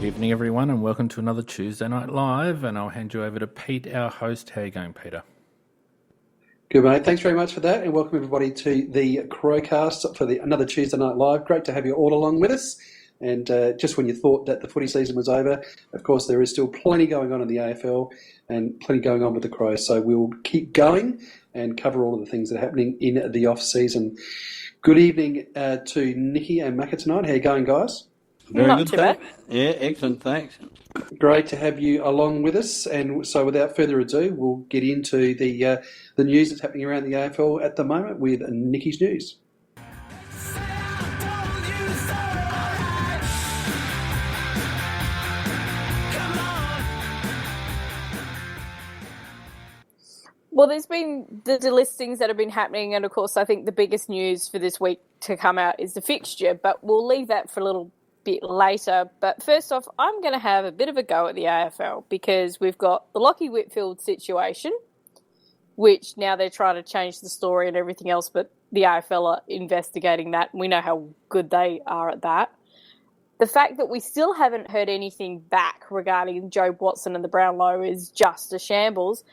Evening, everyone, and welcome to another Tuesday Night Live. And I'll hand you over to Pete, our host. How are you going, Peter? Good, mate. Thanks very much for that, and welcome everybody to the Crowcast for another Tuesday Night Live. Great to have you all along with us. And just when you thought that the footy season was over, of course, there is still plenty going on in the AFL and plenty going on with the Crows. So we'll keep going and cover all of the things that are happening in the off-season. Good evening to Nikki and Macca tonight. How you going, guys? Very Not good, too bad. Yeah, excellent, thanks. Great to have you along with us. And so without further ado, we'll get into the news that's happening around the AFL at the moment with Nikki's News. Well, there's been the delistings that have been happening, and of course, I think the biggest news for this week to come out is the fixture, but we'll leave that for a little bit later. But first off, I'm going to have a bit of a go at the AFL because we've got the Lachie Whitfield situation, which now they're trying to change the story and everything else, but the AFL are investigating that, and we know how good they are at that. The fact that we still haven't heard anything back regarding Joe Watson and the Brownlow is just a shambles.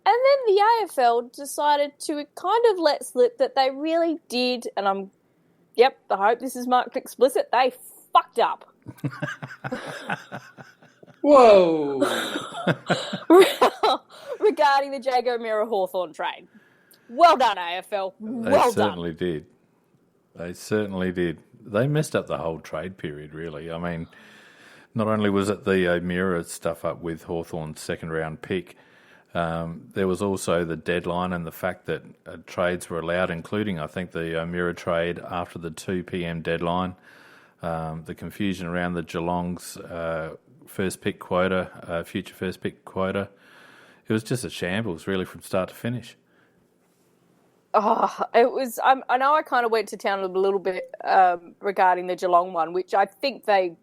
And then the AFL decided to kind of let slip that they really did, and I hope this is marked explicit, they fucked up. Whoa! Regarding the Jago Mira Hawthorn trade. Well done, AFL. Well done. They certainly did. They certainly did. They messed up the whole trade period, really. I mean, not only was it the O'Meara stuff up with Hawthorn's second-round pick, there was also the deadline and the fact that trades were allowed, including, I think, the O'Meara trade after the 2 p.m. deadline, the confusion around the Geelong's first pick quota, future first pick quota. It was just a shambles, really, from start to finish. Oh, it was. I know I kind of went to town a little bit regarding the Geelong one, which I think the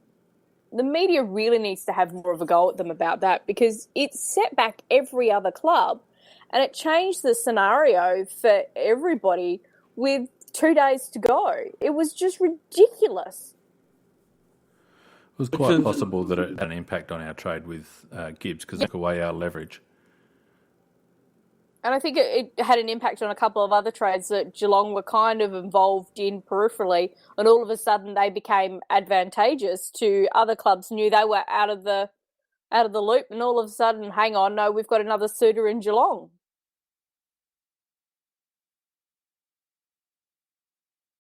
media really needs to have more of a go at them about that because it set back every other club and it changed the scenario for everybody with 2 days to go. It was just ridiculous. It was quite possible that it had an impact on our trade with Gibbs because it took away our leverage. And I think it had an impact on a couple of other trades that Geelong were kind of involved in peripherally, and all of a sudden they became advantageous to other clubs. Knew they were out of the loop, and all of a sudden, hang on, no, we've got another suitor in Geelong.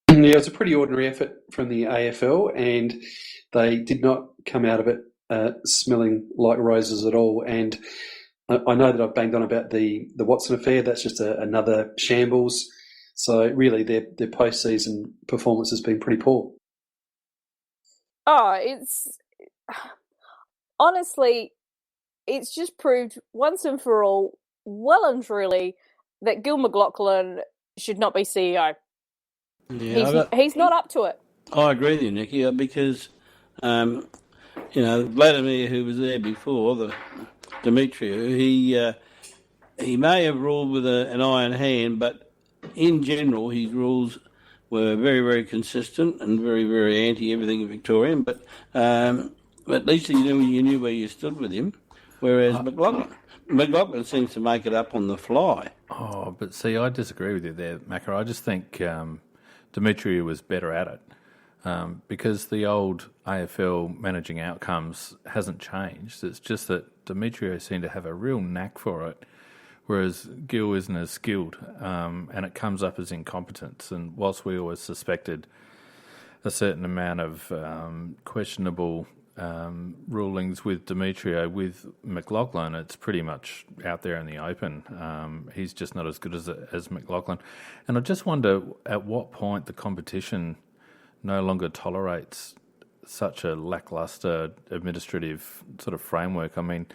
Yeah, it was a pretty ordinary effort from the AFL, and they did not come out of it smelling like roses at all. And I know that I've banged on about the Watson affair. That's just another shambles. So really, their post-season performance has been pretty poor. Oh, honestly, it's just proved once and for all, well and truly, that Gil McLachlan should not be CEO. Yeah, he's not up to it. I agree with you, Nicky, because Vladimir, who was there before, the Demetriou, he may have ruled with an iron hand, but in general, his rules were very, very consistent and very, very anti-everything Victorian. But at least you knew where you stood with him. Whereas McLachlan seems to make it up on the fly. Oh, but see, I disagree with you there, Macca. I just think Demetriou was better at it. Because the old AFL managing outcomes hasn't changed. It's just that Demetriou seemed to have a real knack for it, whereas Gil isn't as skilled, and it comes up as incompetence. And whilst we always suspected a certain amount of questionable rulings with Demetriou, with McLachlan, it's pretty much out there in the open. He's just not as good as McLachlan. And I just wonder at what point the competition no longer tolerates such a lackluster administrative sort of framework. I mean,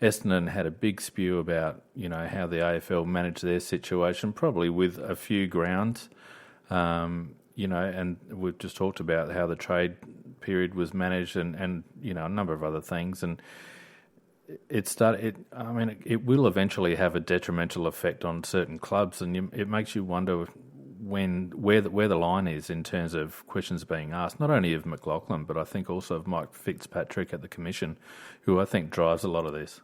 Essendon had a big spew about, how the AFL managed their situation, probably with a few grounds, and we've just talked about how the trade period was managed and a number of other things. And it will eventually have a detrimental effect on certain clubs, and it makes you wonder where the line is in terms of questions being asked, not only of McLaughlin, but I think also of Mike Fitzpatrick at the Commission, who I think drives a lot of this.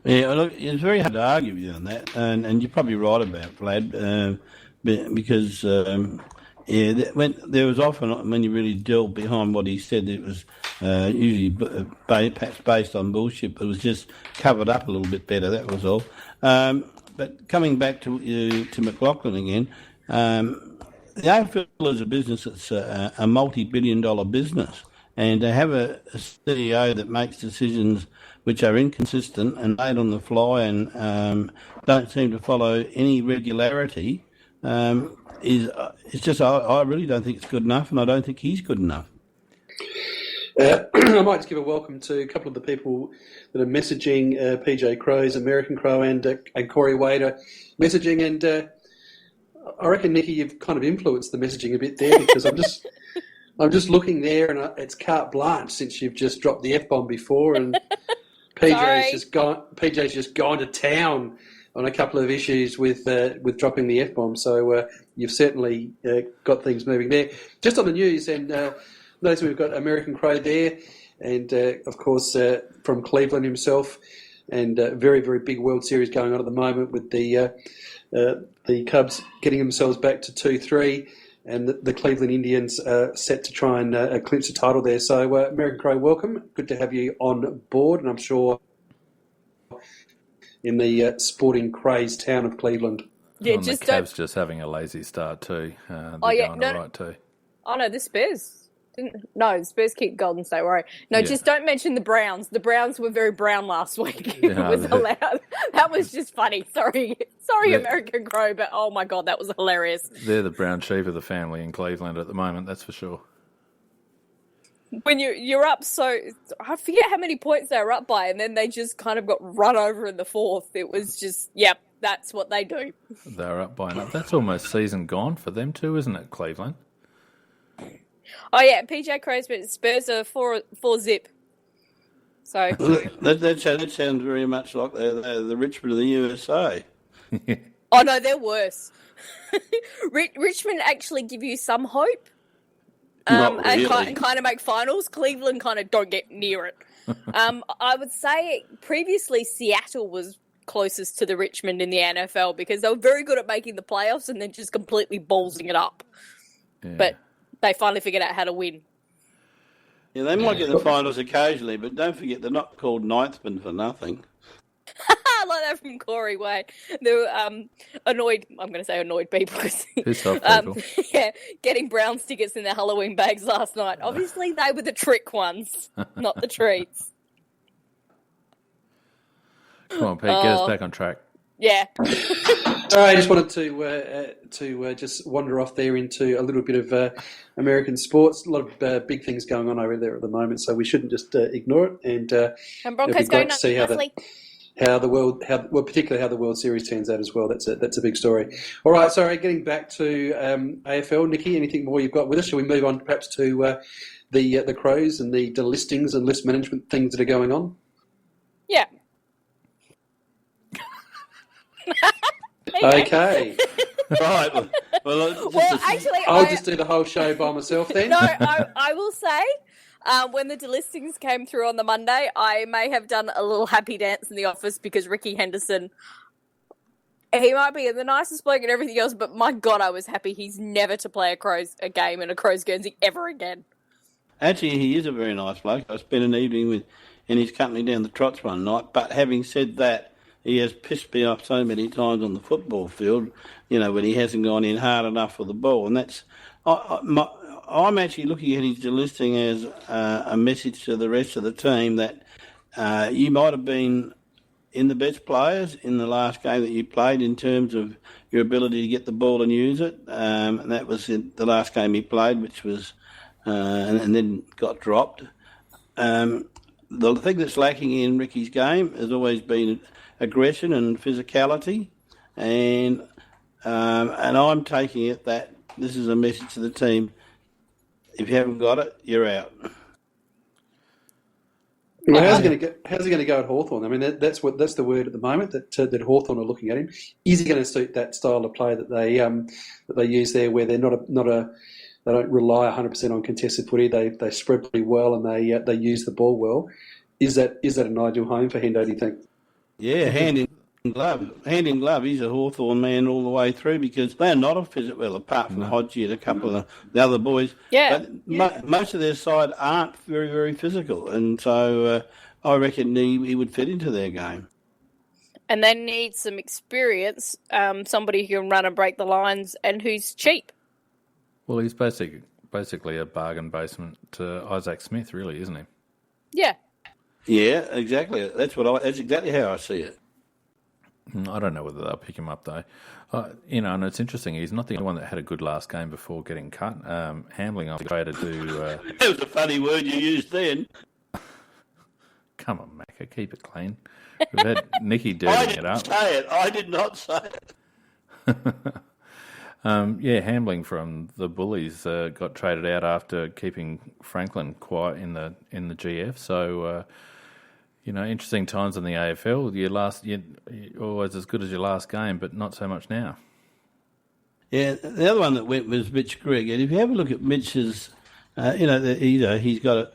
Yeah, look, it's very hard to argue with you on that, and you're probably right about Vlad, because when there was often when you really delved behind what he said, it was usually perhaps based on bullshit, but it was just covered up a little bit better. That was all. But coming back to McLaughlin again, the AFL is a business that's a multi-billion-dollar business, and to have a CEO that makes decisions which are inconsistent and made on the fly and don't seem to follow any regularity, it's just I really don't think it's good enough, and I don't think he's good enough. I might just give a welcome to a couple of the people that are messaging PJ Crow's American Crow and Corey Wade are messaging, and I reckon, Nikki, you've kind of influenced the messaging a bit there, because I'm just looking there, and it's carte blanche since you've just dropped the F-bomb before, and PJ's just gone to town on a couple of issues with dropping the F-bomb. So you've certainly got things moving there. Just on the news, and notice we've got American Crow there, and of course from Cleveland himself, and very, very big World Series going on at the moment with the Cubs getting themselves back to 2-3, and the Cleveland Indians set to try and clinch the title there. So American Crow, welcome. Good to have you on board, and I'm sure in the sporting craze town of Cleveland. Yeah, and the Cavs just having a lazy start too. They're going all right too. Oh no, the Spurs. The Spurs keep Golden State Warriors. No, just don't mention the Browns. The Browns were very brown last week. It was allowed. That was just funny. Sorry, American Crow, but oh my God, that was hilarious. They're the brown sheep of the family in Cleveland at the moment, that's for sure. When you're up, so I forget how many points they were up by, and then they just kind of got run over in the fourth. It was just, yep, that's what they do. They're up by enough. That's almost season gone for them too, isn't it, Cleveland? Oh yeah, PJ Crow's Spurs are 4-zip. So that sounds very much like the Richmond of the USA. Oh no, they're worse. Richmond actually give you some hope, really. and kind of make finals. Cleveland kind of don't get near it. I would say previously Seattle was closest to the Richmond in the NFL because they were very good at making the playoffs and then just completely ballsing it up. Yeah. But they finally figured out how to win. Yeah, they might get the finals occasionally, but don't forget they're not called Ninthman for nothing. I like that from Corey Wade. They were annoyed. I'm going to say annoyed people because getting Browns tickets in their Halloween bags last night. Obviously, they were the trick ones, not the treats. Come on, Pete, get us back on track. Yeah. I just wanted to just wander off there into a little bit of American sports. A lot of big things going on over there at the moment, so we shouldn't just ignore it. And Broncos going to see particularly how the World Series turns out as well. That's a big story. All right, sorry, getting back to AFL, Nikki, anything more you've got with us? Shall we move on perhaps to the Crows and the delistings and list management things that are going on? Yeah. Okay. Right. Well, actually, I'll just do the whole show by myself then. No, I will say, when the delistings came through on the Monday, I may have done a little happy dance in the office because Ricky Henderson, he might be the nicest bloke and everything else, but my God, I was happy he's never to play a game in a Crows Guernsey ever again. Actually, he is a very nice bloke. I spent an evening in his company down the Trots one night, but having said that, he has pissed me off so many times on the football field, when he hasn't gone in hard enough for the ball. And that's, I'm actually looking at his delisting as a message to the rest of the team that you might have been in the best players in the last game that you played in terms of your ability to get the ball and use it. And that was in the last game he played, which was, and then got dropped. The thing that's lacking in Ricky's game has always been aggression and physicality, and I'm taking it that this is a message to the team. If you haven't got it, you're out. Well, how's he going to go at Hawthorn? I mean, that's the word at the moment that Hawthorn are looking at him. Is he going to suit that style of play that they use there, where they're they don't rely 100% on contested footy. They spread pretty well and they use the ball well. Is that an ideal home for Hendo, do you think? Yeah, hand in glove. Hand in glove. He's a Hawthorn man all the way through because they're not a physical, well, apart from Hodgie and a couple of the other boys. Yeah. But most of their side aren't very, very physical. And so I reckon he would fit into their game. And they need some experience, somebody who can run and break the lines and who's cheap. Well, he's basically a bargain basement to Isaac Smith, really, isn't he? Yeah. Yeah, exactly. That's exactly how I see it. I don't know whether they'll pick him up though. And it's interesting. He's not the only one that had a good last game before getting cut. Hambling off the way to do. That was a funny word you used then. Come on, Macca, keep it clean. We've had Nicky dirtying it up. I did not say it. Hambling from the Bullies got traded out after keeping Franklin quiet in the GF. So, interesting times in the AFL. You're always as good as your last game, but not so much now. Yeah, the other one that went was Mitch Grigg. And if you have a look at Mitch's, he's got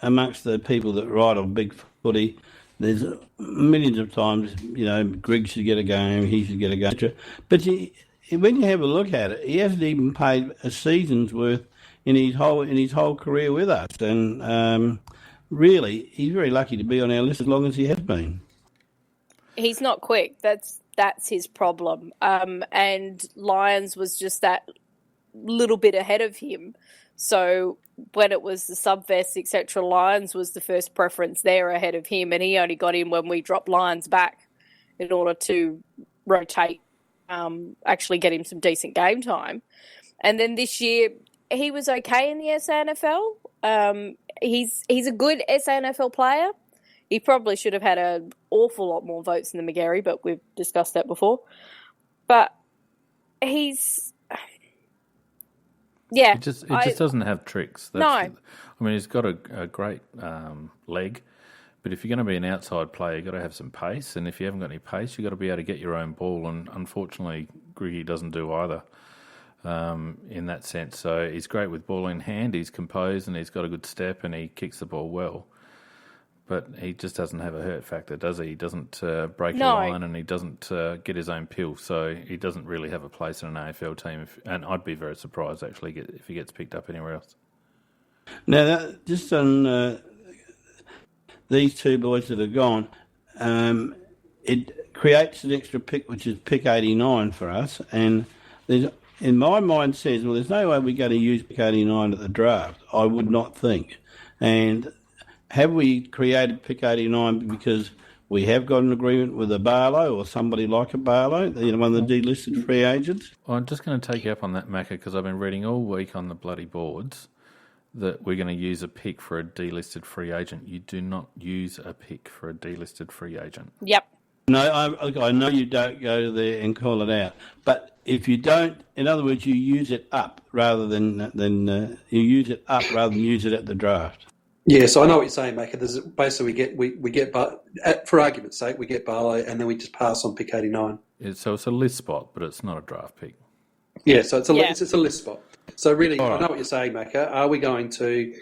amongst the people that ride on big footy, there's millions of times, Grigg should get a game, he should get a game. But when you have a look at it, he hasn't even paid a season's worth in his whole career with us, and really, he's very lucky to be on our list as long as he has been. He's not quick. That's his problem. And Lyons was just that little bit ahead of him. So when it was the Subvest, etc., Lyons was the first preference there ahead of him, and he only got in when we dropped Lyons back in order to rotate. Actually get him some decent game time. And then this year, he was okay in the SANFL. He's a good SANFL player. He probably should have had an awful lot more votes than the McGarry, but we've discussed that before. But he's... Yeah. He just doesn't have tricks. He's got a great leg. But if you're going to be an outside player, you've got to have some pace. And if you haven't got any pace, you've got to be able to get your own ball. And unfortunately, Griggy doesn't do either in that sense. So he's great with ball in hand. He's composed and he's got a good step and he kicks the ball well. But he just doesn't have a hurt factor, does he? He doesn't break a line and he doesn't get his own pill. So he doesn't really have a place in an AFL team. And I'd be very surprised, actually, if he gets picked up anywhere else. Now, just on... these two boys that are gone, it creates an extra pick, which is pick 89 for us. And in my mind says, well, there's no way we're going to use pick 89 at the draft. I would not think. And have we created pick 89 because we have got an agreement with a Barlow or somebody like a Barlow, one of the delisted free agents? Well, I'm just going to take you up on that, Macca, because I've been reading all week on the bloody boards that we're going to use a pick for a delisted free agent. You do not use a pick for a delisted free agent. Yep. No, I know you don't go there and call it out. But if you don't, in other words, you use it up rather than you use it up rather than use it at the draft. Yeah, so I know what you're saying, Macca. There's basically we get for argument's sake, we get Barlow and then we just pass on pick 89. Yeah, so it's a list spot, but it's not a draft pick. Yeah, so it's a list spot. So really, I know what you're saying, Macca. Are we going to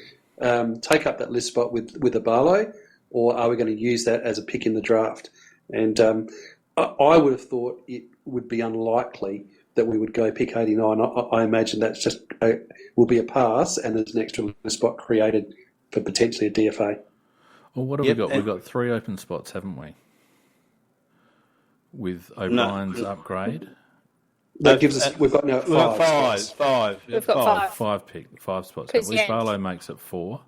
take up that list spot with a Barlow, or are we going to use that as a pick in the draft? And I would have thought it would be unlikely that we would go pick 89. I imagine that's just will be a pass, and there's an extra list spot created for potentially a DFA. Well, what have we got? We've got 3 open spots, haven't we? With O'Brien's upgrade. That gives us. We've got now 5 spots. Five. We've got 5 spots. At least Barlow makes it 4,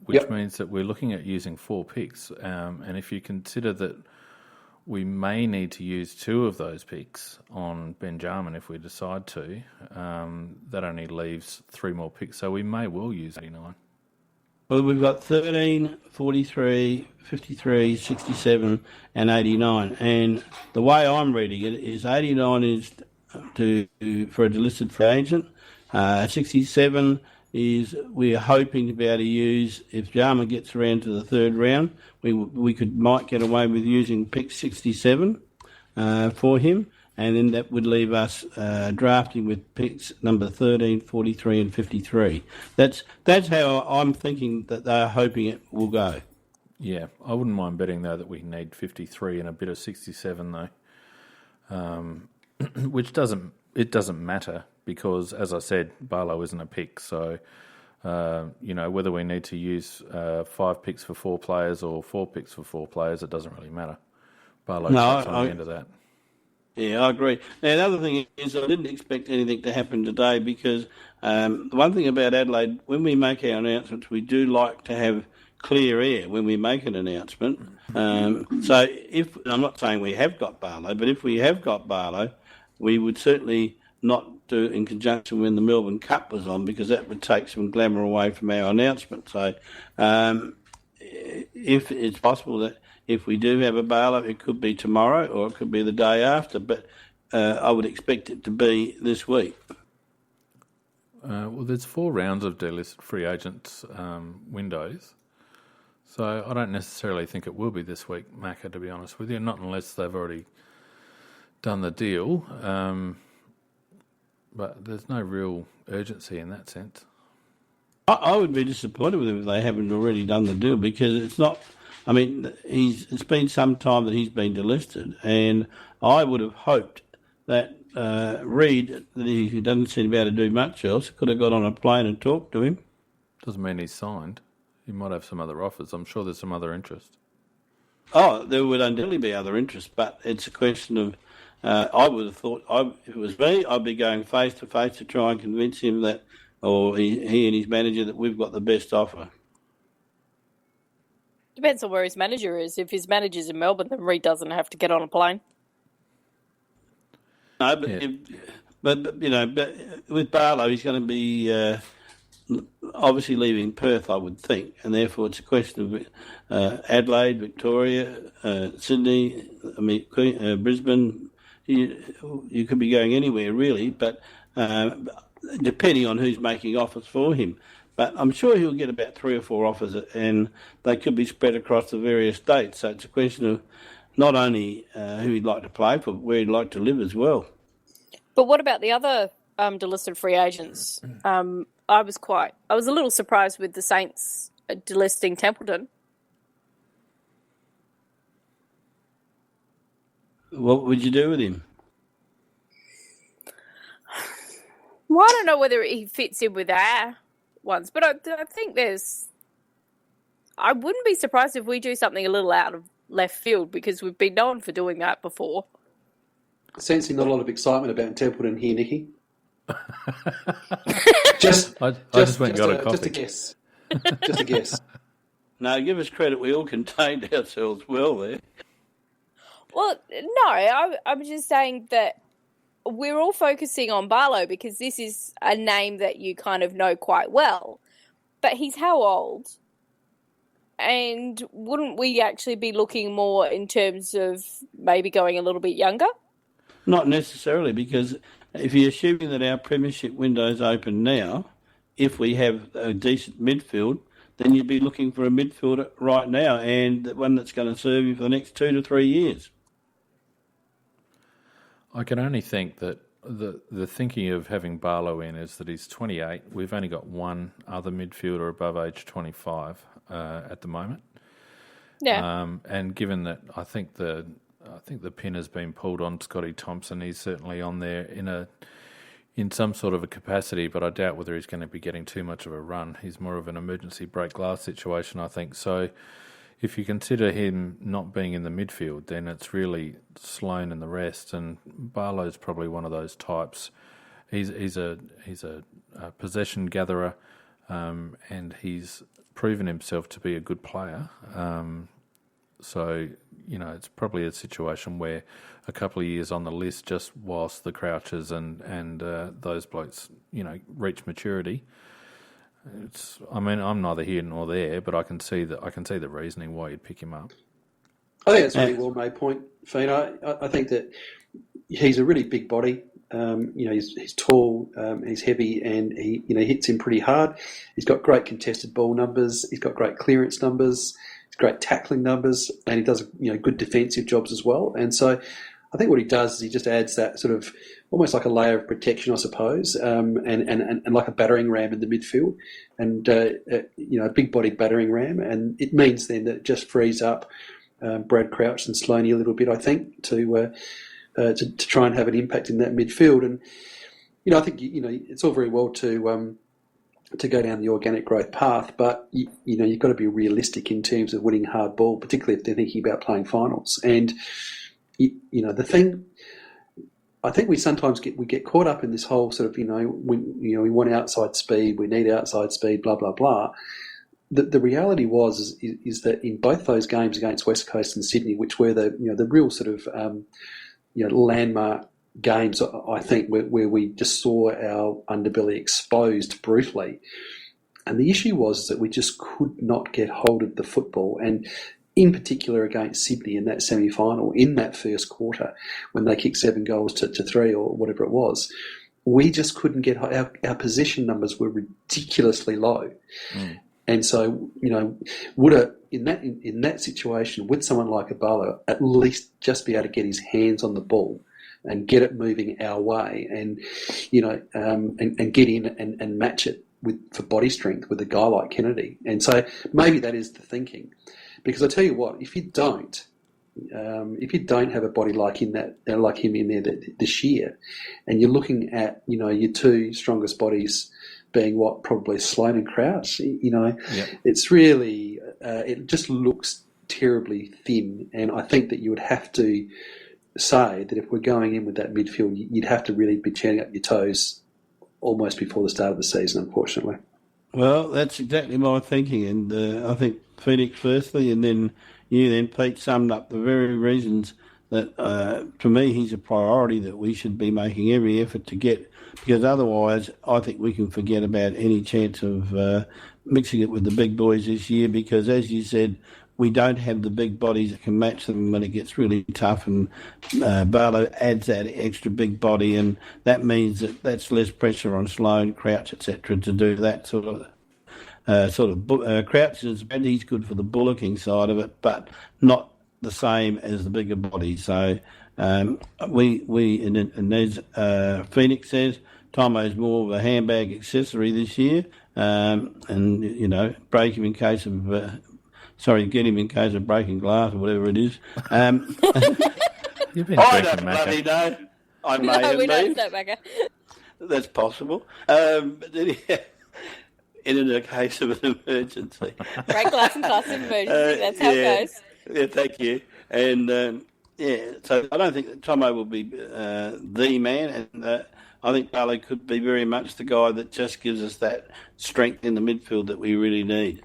which means that we're looking at using 4 picks. And if you consider that we may need to use 2 of those picks on Benjamin if we decide to, that only leaves 3 more picks. So we may well use 89. Well, we've got 13, 43, 53, 67 and 89. And the way I'm reading it is 89 is for a delisted free agent, 67 is we're hoping to be able to use, if Jarman gets around to the third round, we might get away with using pick 67 for him, and then that would leave us drafting with picks number 13, 43 and 53. That's how I'm thinking that they're hoping it will go. Yeah, I wouldn't mind betting, though, that we need 53 and a bit of 67, though, which doesn't matter because, as I said, Barlow isn't a pick. So, whether we need to use 5 picks for 4 players or 4 picks for 4 players, it doesn't really matter. Barlow cuts on the end of that. Yeah, I agree. Now, the other thing is I didn't expect anything to happen today because the one thing about Adelaide, when we make our announcements, we do like to have clear air when we make an announcement. So if I'm not saying we have got Barlow, but if we have got Barlow, we would certainly not do it in conjunction when the Melbourne Cup was on because that would take some glamour away from our announcement. So if it's possible that if we do have a Barlow, it could be tomorrow or it could be the day after, but I would expect it to be this week. Well, there's 4 rounds of delisted free agents windows. So I don't necessarily think it will be this week, Macca, to be honest with you, not unless they've already done the deal. But there's no real urgency in that sense. I would be disappointed with them if they haven't already done the deal because it's not. I mean, it's been some time that he's been delisted, and I would have hoped that Reid, that he doesn't seem to be able to do much else, could have got on a plane and talked to him. Doesn't mean he's signed. He might have some other offers. I'm sure there's some other interest. Oh, there would undoubtedly be other interest, but it's a question of. I would have thought, if it was me, I'd be going face to face to try and convince him that, or he and his manager, that we've got the best offer. Depends on where his manager is. If his manager's in Melbourne, then Reid doesn't have to get on a plane. No, but with Barlow, he's going to be obviously leaving Perth, I would think, and therefore it's a question of Adelaide, Victoria, Sydney, Brisbane. You could be going anywhere really, but depending on who's making offers for him. But I'm sure he'll get about 3 or 4 offers, and they could be spread across the various states. So it's a question of not only who he'd like to play for, but where he'd like to live as well. But what about the other delisted free agents? I was a little surprised with the Saints delisting Templeton. What would you do with him? Well, I don't know whether he fits in with our ones, but I think I wouldn't be surprised if we do something a little out of left field because we've been known for doing that before. Sensing not a lot of excitement about Templeton here, Nikki. Just a guess. Just a guess. No, give us credit. We all contained ourselves well there. Well, no, I'm just saying that we're all focusing on Barlow because this is a name that you kind of know quite well. But he's how old? And wouldn't we actually be looking more in terms of maybe going a little bit younger? Not necessarily, because if you're assuming that our premiership window's open now, if we have a decent midfield, then you'd be looking for a midfielder right now and one that's going to serve you for the next 2 to 3 years. I can only think that the thinking of having Barlow in is that he's 28. We've only got one other midfielder above age 25 at the moment. Yeah. And given that, I think the pin has been pulled on Scotty Thompson. He's certainly on there in some sort of a capacity, but I doubt whether he's going to be getting too much of a run. He's more of an emergency break glass situation, I think. So if you consider him not being in the midfield, then it's really Sloane and the rest. And Barlow's probably one of those types. He's a possession gatherer, and he's proven himself to be a good player. So it's probably a situation where a couple of years on the list, just whilst the Crouchers and those blokes, reach maturity. I'm neither here nor there, but I can see the reasoning why you'd pick him up. I think that's a really well made point, Fino. I think that he's a really big body. He's tall, he's heavy, and he hits him pretty hard. He's got great contested ball numbers. He's got great clearance numbers. He's great tackling numbers, and he does good defensive jobs as well. And so, I think what he does is he just adds that sort of almost like a layer of protection, I suppose, and like a battering ram in the midfield, and a big-bodied battering ram, and it means then that it just frees up Brad Crouch and Sloaney a little bit, I think, to try and have an impact in that midfield. And I think it's all very well to go down the organic growth path, but you've got to be realistic in terms of winning hard ball, particularly if they're thinking about playing finals. And the thing, I think we sometimes get caught up in this whole sort of we want outside speed, we need outside speed, blah blah blah. The reality is that in both those games against West Coast and Sydney, which were the real sort of landmark games, I think, where we just saw our underbelly exposed brutally, and the issue was that we just could not get hold of the football, and in particular against Sydney in that semi-final, in that first quarter, when they kicked 7 goals to 3 or whatever it was, we just couldn't get our possession numbers were ridiculously low. And so, would in that situation, would someone like Abalo at least just be able to get his hands on the ball and get it moving our way, and and get in and match it for body strength with a guy like Kennedy? And so maybe that is the thinking. Because I tell you what, if you don't have a body like him in there this year, and you're looking at your two strongest bodies being probably Sloan and Crouch, it's really it just looks terribly thin. And I think that you would have to say that if we're going in with that midfield, you'd have to really be turning up your toes almost before the start of the season, unfortunately. Well, that's exactly my thinking, and I think Phoenix firstly, and then Pete, summed up the very reasons that, to me, he's a priority that we should be making every effort to get, because otherwise I think we can forget about any chance of mixing it with the big boys this year, because, as you said, we don't have the big bodies that can match them when it gets really tough, and Barlow adds that extra big body, and that means that's less pressure on Sloan, Crouch, etc. to do that sort of Crouch is bad. He's good for the bullocking side of it, but not the same as the bigger body. So we and as Phoenix says, Tomo's more of a handbag accessory this year, and break him in case of get him in case of breaking glass or whatever it is. You've been I don't bloody know. I may have we been. don't Macca. That's possible. But then, in a case of an emergency. Break glass in class of emergency. That's how it goes. Yeah, thank you. And so I don't think that Tomo will be the man, and I think Barlow could be very much the guy that just gives us that strength in the midfield that we really need.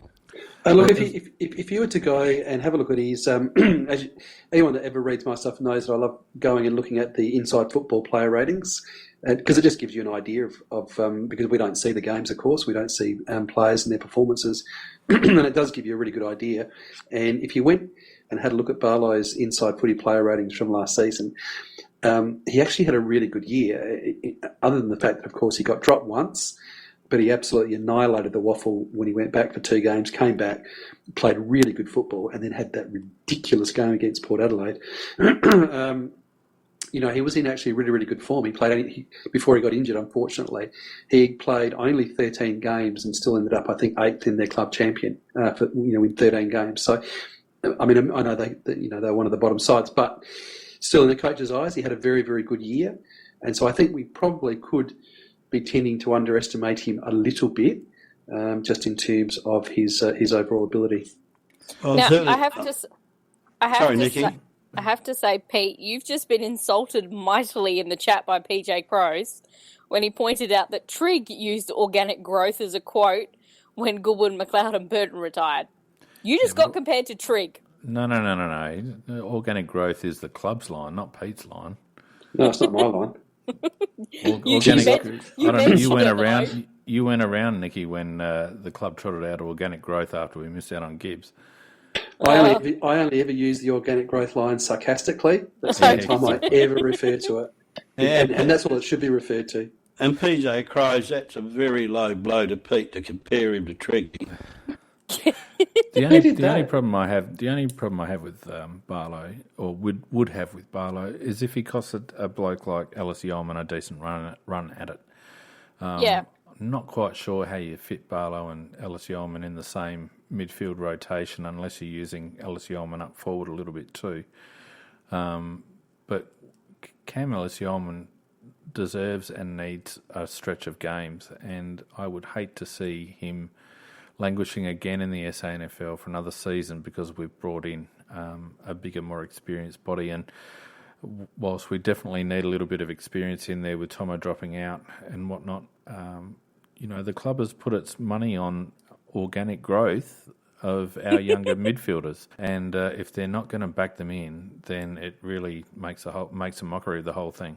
Look, if you were to go and have a look at his, anyone that ever reads my stuff knows that I love going and looking at the Inside Football player ratings, because it just gives you an idea of because we don't see the games, of course, we don't see players and their performances, and it does give you a really good idea. And if you went and had a look at Barlow's Inside Footy player ratings from last season, he actually had a really good year, other than the fact that, of course, he got dropped once. But he absolutely annihilated the waffle when he went back for 2 games, came back, played really good football, and then had that ridiculous game against Port Adelaide. He was in actually really, really good form. He played before he got injured, unfortunately. He played only 13 games and still ended up, I think, 8th in their club champion in 13 games. So, I mean, I know they're one of the bottom sides, but still, in the coach's eyes, he had a very, very good year. And so I think we probably could be tending to underestimate him a little bit, just in terms of his overall ability. Well, now, certainly. I have to say, Pete, you've just been insulted mightily in the chat by PJ Crows when he pointed out that Trigg used organic growth as a quote when Goodwin, McLeod and Burton retired. You just got compared to Trigg. No. Organic growth is the club's line, not Pete's line. No, it's not my line. You went around, Nikki, when the club trotted out organic growth after we missed out on Gibbs. I only ever use the organic growth line sarcastically. That's the only time I ever refer to it. And that's all it should be referred to. And PJ Crows, that's a very low blow to Pete to compare him to Treggy. The only problem I have with Barlow, or would have with Barlow, is if he costs a bloke like Ellis Yeoman a decent run at it. I'm not quite sure how you fit Barlow and Ellis Yeoman in the same midfield rotation unless you're using Ellis Yeoman up forward a little bit too. But Cam Ellis Yeoman deserves and needs a stretch of games, and I would hate to see him languishing again in the SANFL for another season because we've brought in a bigger, more experienced body. And whilst we definitely need a little bit of experience in there with Tomo dropping out and whatnot, the club has put its money on organic growth of our younger midfielders, and if they're not going to back them in, then it really makes a mockery of the whole thing.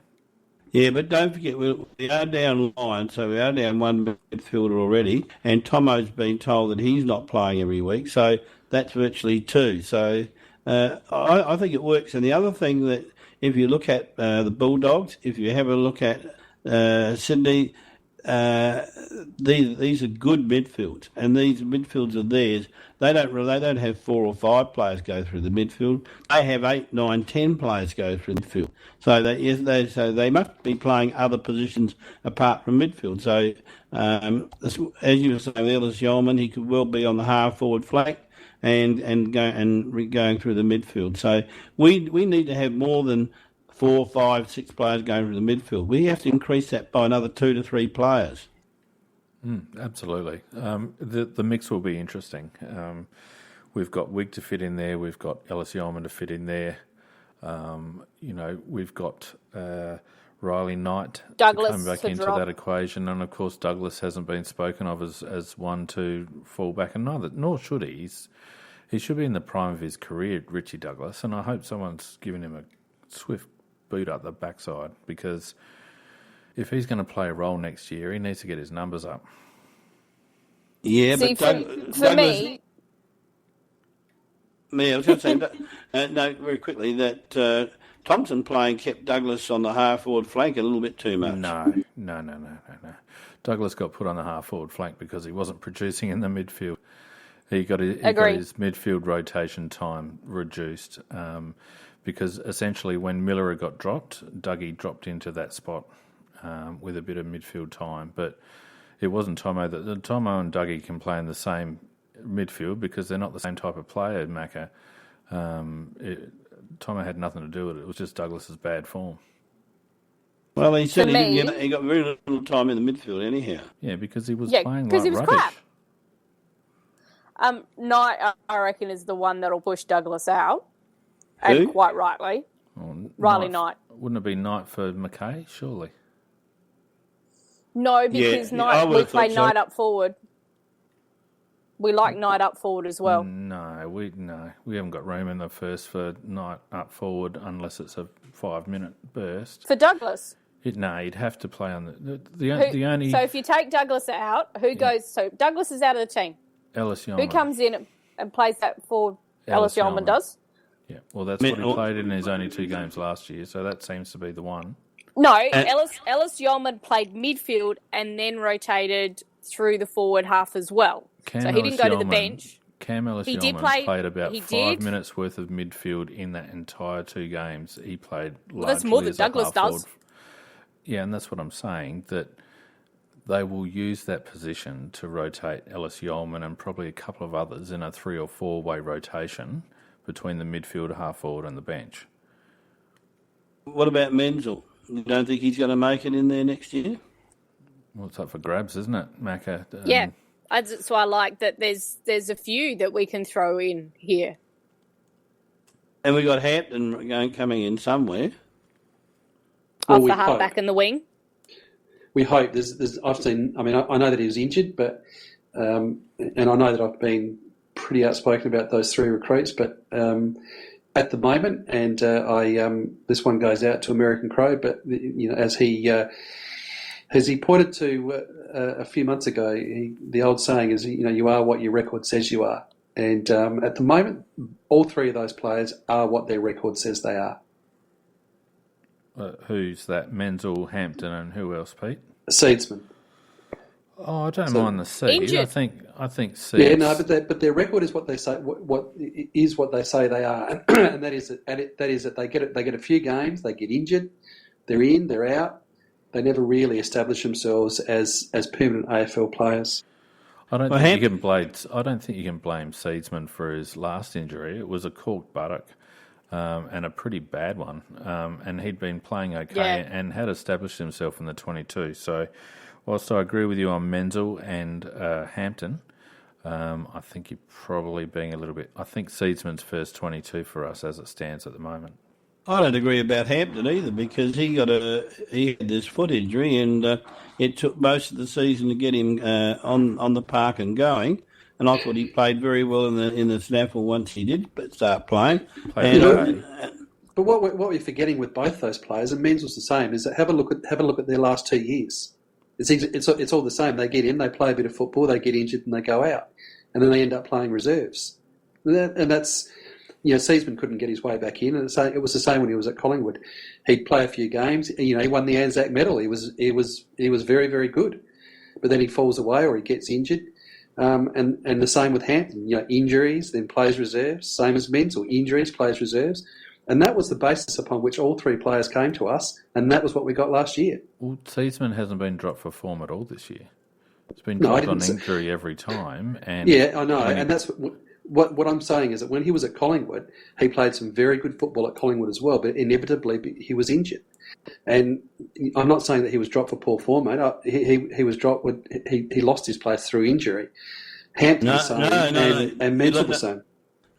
Yeah, but don't forget, we are down line, so we are down one midfielder already, and Tomo's been told that he's not playing every week, so that's virtually two. So I think it works. And the other thing that, if you look at the Bulldogs, if you have a look at Sydney, these are good midfields, and these midfields are theirs. They don't have 4 or 5 players go through the midfield. They have 8, 9, 10 players go through the midfield. So they must be playing other positions apart from midfield. So as you were saying, Ellis Yeoman, he could well be on the half forward flank and going through the midfield. So we need to have more than 4, 5, 6 players going through the midfield. We have to increase that by another 2 to 3 players. Absolutely. The mix will be interesting. We've got Wig to fit in there. We've got Ellis Yeoman to fit in there. We've got Riley Knight Douglas to come back into that equation. And, of course, Douglas hasn't been spoken of as one to fall back, and nor should he. He should be in the prime of his career, Richie Douglas, and I hope someone's given him a swift boot up the backside, because if he's going to play a role next year, he needs to get his numbers up. Yeah, see, but for me, I was going to say, no, very quickly, that Thompson playing kept Douglas on the half-forward flank a little bit too much. No. Douglas got put on the half-forward flank because he wasn't producing in the midfield. He got his midfield rotation time reduced because essentially when Miller got dropped, Dougie dropped into that spot with a bit of midfield time. But it wasn't Tomo. Tomo and Dougie can play in the same midfield because they're not the same type of player, Macca. Tomo had nothing to do with it. It was just Douglas's bad form. Well, he said he got very little time in the midfield anyhow. Yeah, because he was playing like he was rubbish. crap. Knight, I reckon, is the one that'll push Douglas out. Who? And quite rightly. Riley Knight. Wouldn't it be Knight for McKay, surely? No, because we play Knight up forward. We like Knight up forward as well. No, we haven't got room in the first for Knight up forward unless it's a 5-minute burst. For Douglas? He'd have to play on the only. So if you take Douglas out, who goes? So Douglas is out of the team. Ellis Yeoman. Who comes in and plays that forward? Ellis Yeoman does. Yeah, well, that's what he played in his only 2 games last year, so that seems to be the one. No, Ellis Yeoman played midfield and then rotated through the forward half as well. So he didn't go to the bench. Cam Ellis Yeoman played about 5 minutes worth of midfield in that entire 2 games. He played largely that's more than as Douglas does. Yeah, and that's what I'm saying, that they will use that position to rotate Ellis Yeoman and probably a couple of others in a 3 or 4-way rotation between the midfield, half forward and the bench. What about Menzel? You don't think he's going to make it in there next year? Well, it's up for grabs, isn't it, Macca? Yeah, that's why I like that there's a few that we can throw in here. And we got Hampton coming in somewhere. Off the half-back and the wing. We hope. I've seen. I mean, I know that he was injured, but and I know that I've been pretty outspoken about those 3 recruits. But at the moment, and this one goes out to American Crow. But as he pointed to a few months ago, the old saying is, you are what your record says you are. And at the moment, all 3 of those players are what their record says they are. Who's that? Menzel, Hampton, and who else, Pete? Seedsman. Oh, I don't mind the seed. Injured. I think seeds. Yeah, no, but their record is what they say. What is what they say they are, and that is that they get a few games, they get injured, they're in, they're out. They never really establish themselves as permanent AFL players. I don't think you can blame Seedsman for his last injury. It was a corked buttock, and a pretty bad one. And he'd been playing okay and had established himself in the 22. So, whilst I agree with you on Menzel and Hampton, I think you're probably being a little bit. I think Seedsman's first 22 for us as it stands at the moment. I don't agree about Hampton either because he had this foot injury and it took most of the season to get him on the park and going. And I thought he played very well in the snaffle once he did start playing. But what we're forgetting with both those players, and Menzel's the same, is that have a look at their last 2 years. It's all the same. They get in, they play a bit of football, they get injured, and they go out, and then they end up playing reserves. And that's. Seedsman couldn't get his way back in, and it was the same when he was at Collingwood. He'd play a few games. He won the Anzac Medal. He was very, very good, but then he falls away or he gets injured. And the same with Hampton. Injuries, then plays reserves. Same as Menzel, injuries, plays reserves, and that was the basis upon which all three players came to us, and that was what we got last year. Well, Seedsman hasn't been dropped for form at all this year. It's been dropped on injury every time. And yeah, I know, and that's what I'm saying is that when he was at Collingwood, he played some very good football at Collingwood as well, but inevitably he was injured. And I'm not saying that he was dropped for poor form, mate. He was dropped when he lost his place through injury. Hampton was same, and Menzel was same.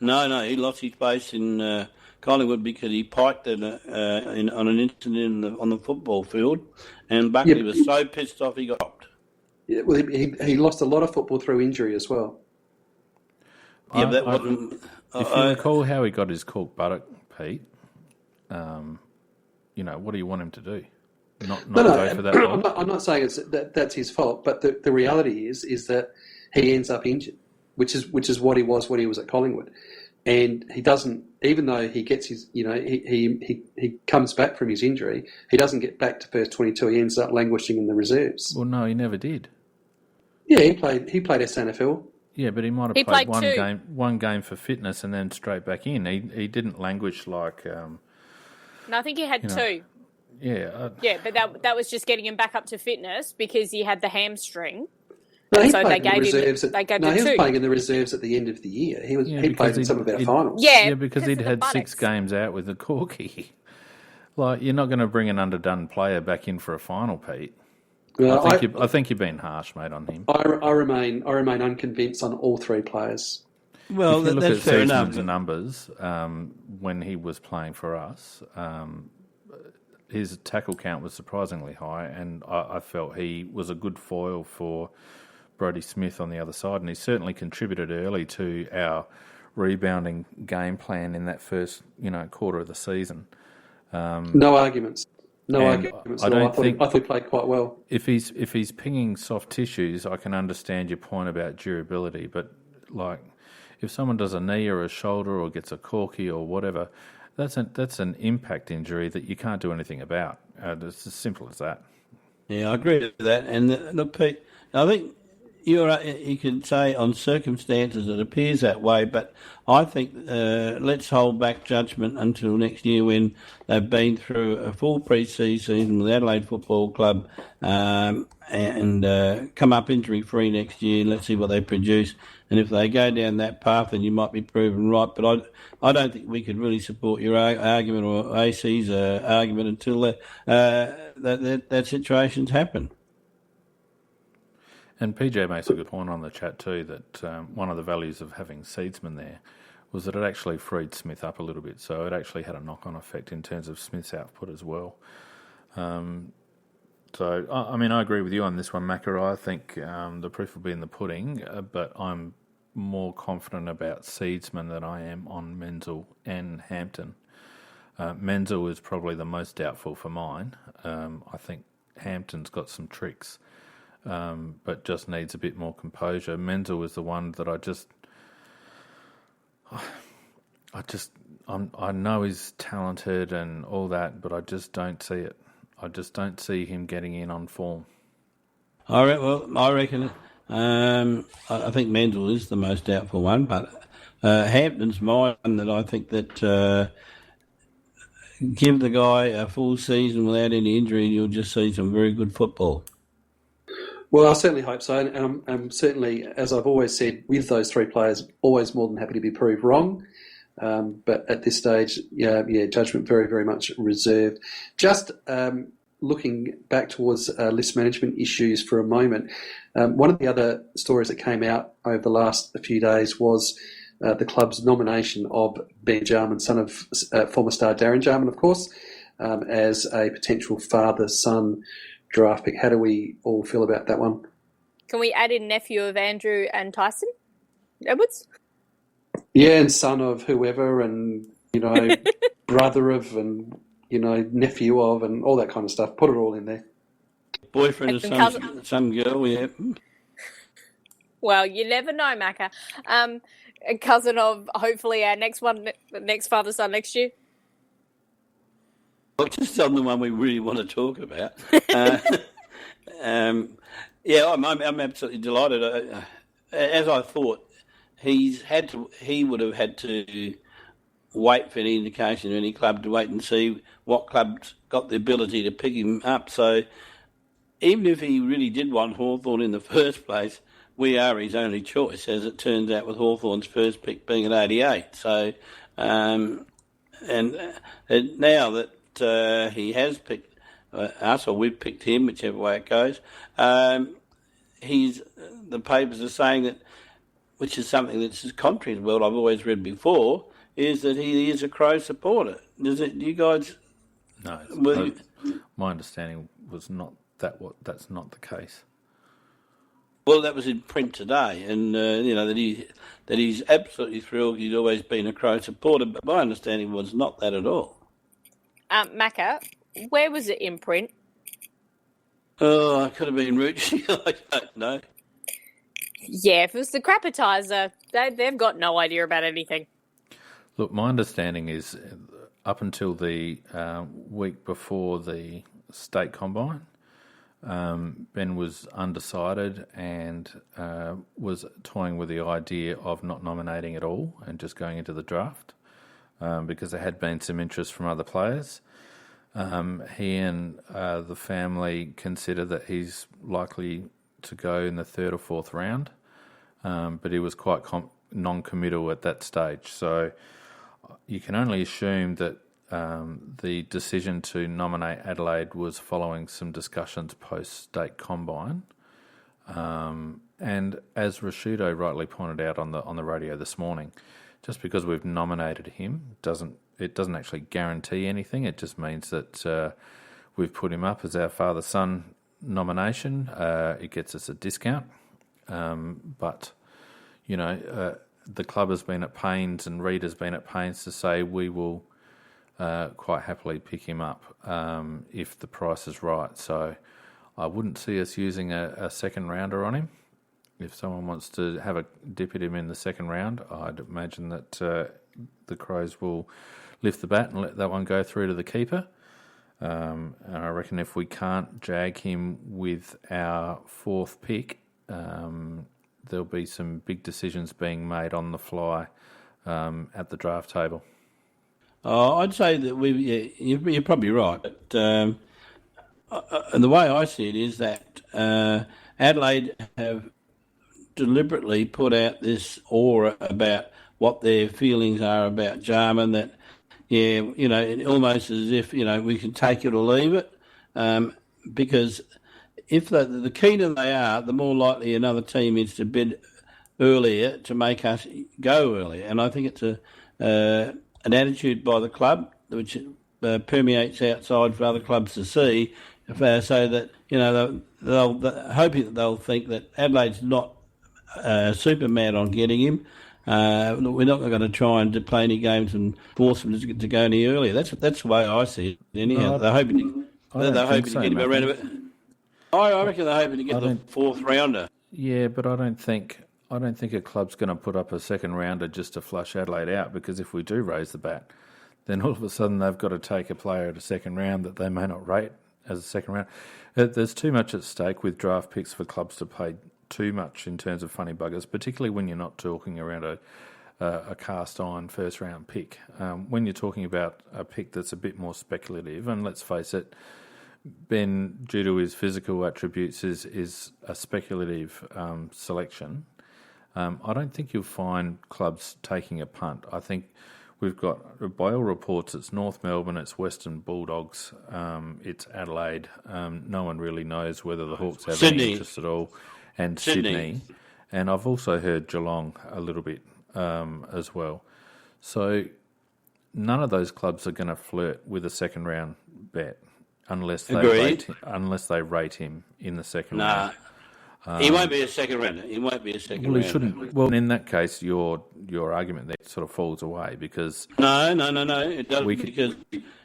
No, he lost his place in Collingwood because he piked on an incident on the football field, and Buckley was so pissed off he got dropped. Yeah, well, he lost a lot of football through injury as well. Yeah, that wasn't. If you recall how he got his cork buttock, Pete, what do you want him to do? Not go for that. I'm not saying that's his fault, but the reality is that he ends up injured, which is what he was when he was at Collingwood, and he doesn't. Even though he gets his, he comes back from his injury, he doesn't get back to first 22. He ends up languishing in the reserves. Well, no, he never did. Yeah, he played SNFL. Yeah, but he might have played one game for fitness and then straight back in. He didn't languish like. No, I think he had two. Yeah. But that was just getting him back up to fitness because he had the hamstring. No, so they gave him. He was playing in the reserves at the end of the year. He played in some of our finals. Yeah, because he'd had 6 games out with the corky. Like, you're not going to bring an underdone player back in for a final, Pete. Well, I think you've been harsh, mate, on him. I remain unconvinced on all three players. Well, if you look that's at fair enough. The numbers when he was playing for us, his tackle count was surprisingly high, and I felt he was a good foil for Brodie Smith on the other side, and he certainly contributed early to our rebounding game plan in that first quarter of the season. No arguments. I thought he played quite well. If he's pinging soft tissues, I can understand your point about durability. But if someone does a knee or a shoulder or gets a corky or whatever, that's an impact injury that you can't do anything about. It's as simple as that. Yeah, I agree with that. And look, Pete, I think you can say on circumstances it appears that way, but I think let's hold back judgment until next year when they've been through a full pre-season with Adelaide Football Club and come up injury-free next year. Let's see what they produce. And if they go down that path, then you might be proven right. But I don't think we could really support your argument or AC's argument until that situations happen. And PJ makes a good point on the chat too, that one of the values of having Seedsman there was that it actually freed Smith up a little bit. So it actually had a knock-on effect in terms of Smith's output as well. So, I agree with you on this one, Macca. I think the proof will be in the pudding, but I'm more confident about Seedsman than I am on Menzel and Hampton. Menzel is probably the most doubtful for mine. I think Hampton's got some tricks. But just needs a bit more composure. Menzel was the one that I know he's talented and all that, but I just don't see it. I just don't see him getting in on form. I reckon. I think Menzel is the most doubtful one, but Hampton's mine that I think that give the guy a full season without any injury, and you'll just see some very good football. Well, I certainly hope so, and I'm certainly, as I've always said, with those three players, always more than happy to be proved wrong. But at this stage, judgment very, very much reserved. Just looking back towards list management issues for a moment, one of the other stories that came out over the last few days was the club's nomination of Ben Jarman, son of former star Darren Jarman, of course, as a potential father-son draft pick. How do we all feel about that one? Can we add in nephew of Andrew and Tyson Edwards? Yeah, and son of whoever, and brother of, and nephew of, and all that kind of stuff. Put it all in there. Boyfriend of some girl, yeah. Well, you never know, Macca. A cousin of hopefully our next father son next year. Well, just on the one we really want to talk about. I'm absolutely delighted. As I thought, he would have had to wait for any indication of any club to wait and see what clubs got the ability to pick him up. So even if he really did want Hawthorn in the first place, we are his only choice, as it turns out, with Hawthorn's first pick being at 88. So, and now that he has picked us, or we've picked him, whichever way it goes, the papers are saying that, which is something that's contrary to what I've always read before, is that he is a Crow supporter. Do you guys? No, my understanding was not that's not the case. Well, that was in print today, and that he's absolutely thrilled. He's always been a Crow supporter, but my understanding was not that at all. Macca, where was it in print? Oh, it could have been Rucci. I don't know. Yeah, if it was the Crapitizer, they've got no idea about anything. Look, my understanding is up until the week before the state combine, Ben was undecided and was toying with the idea of not nominating at all and just going into the draft because there had been some interest from other players. He and the family consider that he's likely to go in the third or fourth round, but he was quite non-committal at that stage. So you can only assume that the decision to nominate Adelaide was following some discussions post-state combine. And as Rashudo rightly pointed out on the radio this morning, just because we've nominated him doesn't actually guarantee anything. It just means that we've put him up as our father-son nomination. It gets us a discount. But the club has been at pains and Reed has been at pains to say we will quite happily pick him up if the price is right. So I wouldn't see us using a second rounder on him. If someone wants to have a dip at him in the second round, I'd imagine that the Crows will lift the bat and let that one go through to the keeper. And I reckon if we can't jag him with our fourth pick, there'll be some big decisions being made on the fly at the draft table. I'd say that you're probably right. But, and the way I see it is that Adelaide have deliberately put out this aura about what their feelings are about Jarman, that, almost as if, we can take it or leave it. Because if the keener they are, the more likely another team is to bid earlier to make us go earlier. And I think it's an attitude by the club which permeates outside for other clubs to see, so that they'll hoping that they'll think that Adelaide's not super mad on getting him. We're not going to try and play any games and force them to go any earlier. That's the way I see it. Anyhow, they're hoping to get him around a bit. I reckon they're hoping to get the fourth rounder. Yeah, but I don't think I don't think a club's going to put up a second rounder just to flush Adelaide out, because if we do raise the bat, then all of a sudden they've got to take a player at a second round that they may not rate as a second round. There's too much at stake with draft picks for clubs to pay too much in terms of funny buggers, particularly when you're not talking around a cast iron first round pick. When you're talking about a pick that's a bit more speculative, and let's face it, Ben, due to his physical attributes, is a speculative selection. I don't think you'll find clubs taking a punt. I think we've got, by all reports, it's North Melbourne, it's Western Bulldogs, it's Adelaide. No one really knows whether the Hawks have any interest at all, and Sydney. And I've also heard Geelong a little bit as well. So none of those clubs are going to flirt with a second round bet unless they rate him in the second round. He won't be a second rounder. He won't be a second rounder. Well, he shouldn't. Well, in that case, your argument there sort of falls away, because... No. It doesn't, because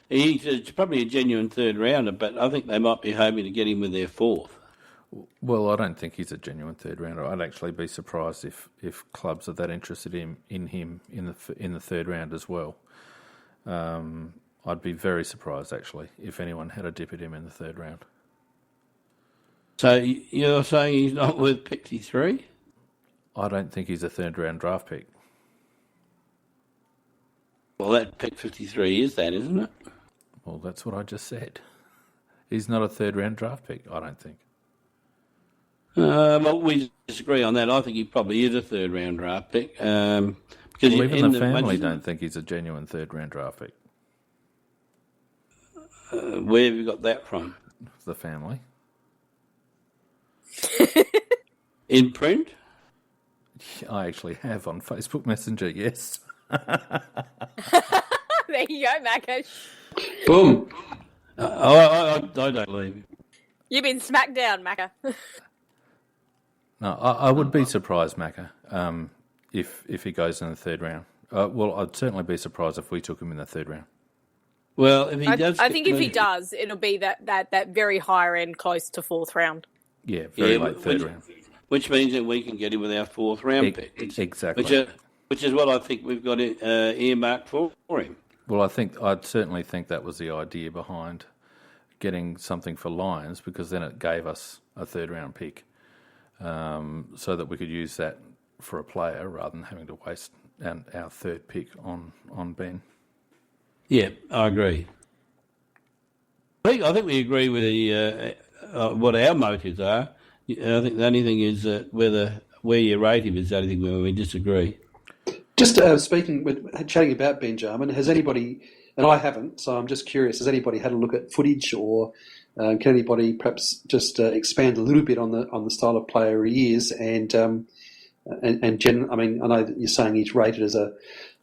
he's probably a genuine third rounder, but I think they might be hoping to get him with their fourth. Well, I don't think he's a genuine third rounder. I'd actually be surprised if clubs are that interested in him in the third round as well. I'd be very surprised, actually, if anyone had a dip at him in the third round. So you're saying he's not worth 53? I don't think he's a third round draft pick. Well, that pick 53 is that, isn't it? Well, that's what I just said. He's not a third round draft pick, I don't think. Well, we disagree on that. I think he probably is a third round draft pick. Because even the family don't think he's a genuine third round draft pick. Where have you got that from? The family. In print? I actually have on Facebook Messenger, yes. There you go, Macca. Boom. I don't believe you. You've been smacked down, Macca. No, I would be surprised, Macca, if he goes in the third round. Well, I'd certainly be surprised if we took him in the third round. Well, if he does... I think if he does, it'll be that very higher end, close to fourth round. Yeah, very late third round. Which means that we can get him with our fourth round pick. Exactly. Which is what I think we've got earmarked for him. Well, I'd certainly think that was the idea behind getting something for Lions, because then it gave us a third round pick, so that we could use that for a player rather than having to waste our third pick on Ben. Yeah, I agree. I think we agree with the what our motives are. I think the only thing is where you rate him is the only thing where we disagree. Just chatting about Ben Jarman, has anybody, and I haven't, so I'm just curious, has anybody had a look at footage, or can anybody perhaps just expand a little bit on the style of player he is, and I know that you're saying he's rated as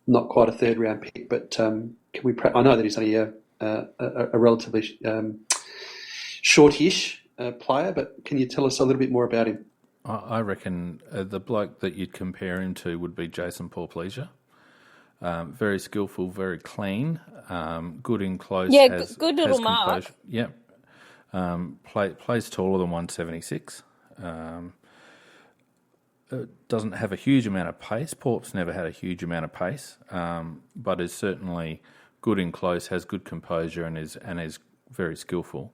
not quite a third round pick, but I know that he's only a relatively shortish player, but can you tell us a little bit more about him? I reckon the bloke that you'd compare him to would be Jason Paul-Pleasure. Very skillful, very clean, good in close. Yeah, good little mark. Yep. Plays taller than 176. Doesn't have a huge amount of pace. Porp's never had a huge amount of pace, but is certainly good in close, has good composure, and is very skillful.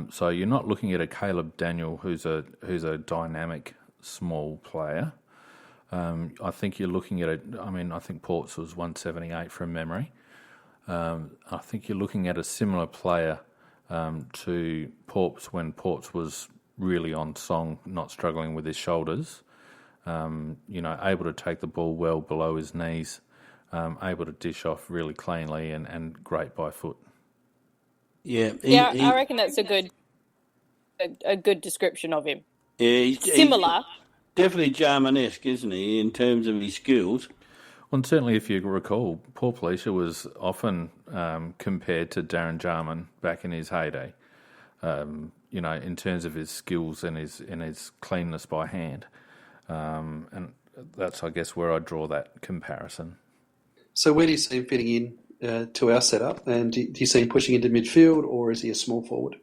So you're not looking at a Caleb Daniel who's a dynamic small player. I think you're looking at I think Ports was 178 from memory. I think you're looking at a similar player to Ports when Ports was really on song, not struggling with his shoulders. Able to take the ball well below his knees, able to dish off really cleanly, and great by foot. Yeah, I reckon that's a good description of him. Yeah, he's similar. Definitely Jarman-esque, isn't he, in terms of his skills? Well, and certainly if you recall, Paul Pleasure was often compared to Darren Jarman back in his heyday, in terms of his skills and his cleanness by hand. And that's, I guess, where I draw that comparison. So where do you see him fitting in to our setup? And do you see him pushing into midfield, or is he a small forward?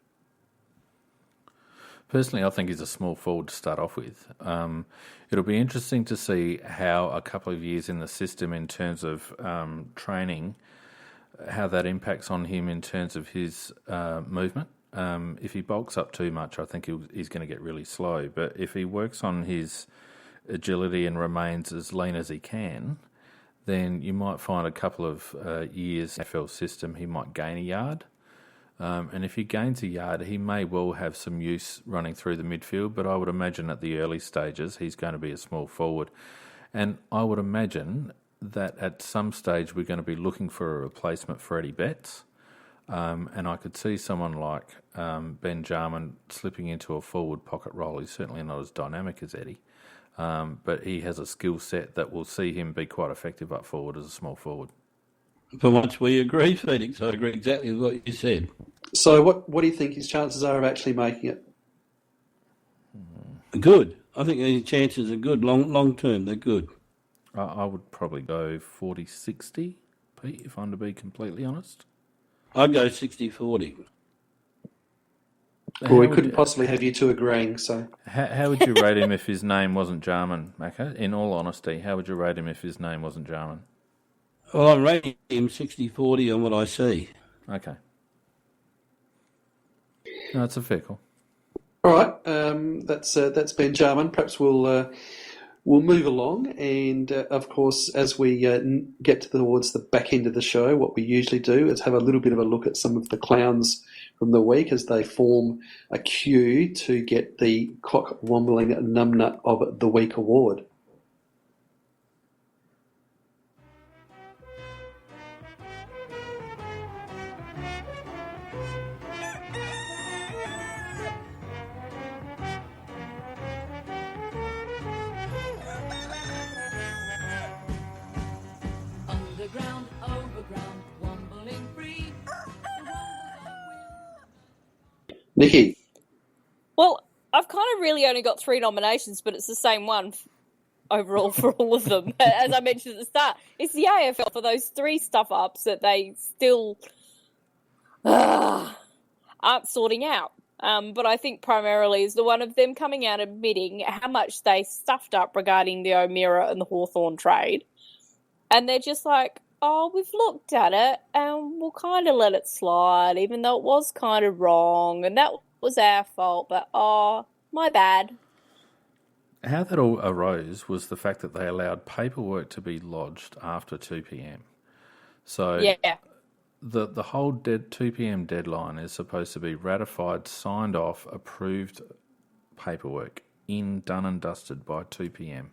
Personally, I think he's a small forward to start off with. It'll be interesting to see how a couple of years in the system in terms of training, how that impacts on him in terms of his movement. If he bulks up too much, I think he's going to get really slow. But if he works on his agility and remains as lean as he can, then you might find a couple of years in the NFL system he might gain a yard. And if he gains a yard, he may well have some use running through the midfield, but I would imagine at the early stages he's going to be a small forward. And I would imagine that at some stage we're going to be looking for a replacement for Eddie Betts. And I could see someone like Ben Jarman slipping into a forward pocket role. He's certainly not as dynamic as Eddie, but he has a skill set that will see him be quite effective up forward as a small forward. For once we agree, Felix. I agree exactly with what you said. So what do you think his chances are of actually making it? Good. I think his chances are good. Long term, they're good. I would probably go 40-60, Pete, if I'm to be completely honest. I'd go 60-40. Well, we couldn't possibly have you two agreeing, so... How would you rate him if his name wasn't Jarman, Macca? In all honesty, how would you rate him if his name wasn't Jarman? Well, I'm rating him 60-40 on what I see. Okay. No, that's a fair call. All right, that's Ben Jarman. Perhaps we'll move along, and of course, as we get towards the back end of the show, what we usually do is have a little bit of a look at some of the clowns from the week as they form a queue to get the cock-wombling numbnut of the week award. Underground, overground, wombling free. Nikki. Well, I've kind of really only got 3 nominations, but it's the same one overall for all of them. As I mentioned at the start, it's the AFL for those 3 stuff-ups that they still aren't sorting out. But I think primarily is the one of them coming out admitting how much they stuffed up regarding the O'Meara and the Hawthorn trade. And they're just like, oh, we've looked at it and we'll kind of let it slide, even though it was kind of wrong and that was our fault, but my bad. How that all arose was the fact that they allowed paperwork to be lodged after 2 p.m. So yeah. The whole 2 p.m. deadline is supposed to be ratified, signed off, approved paperwork done and dusted by 2 p.m.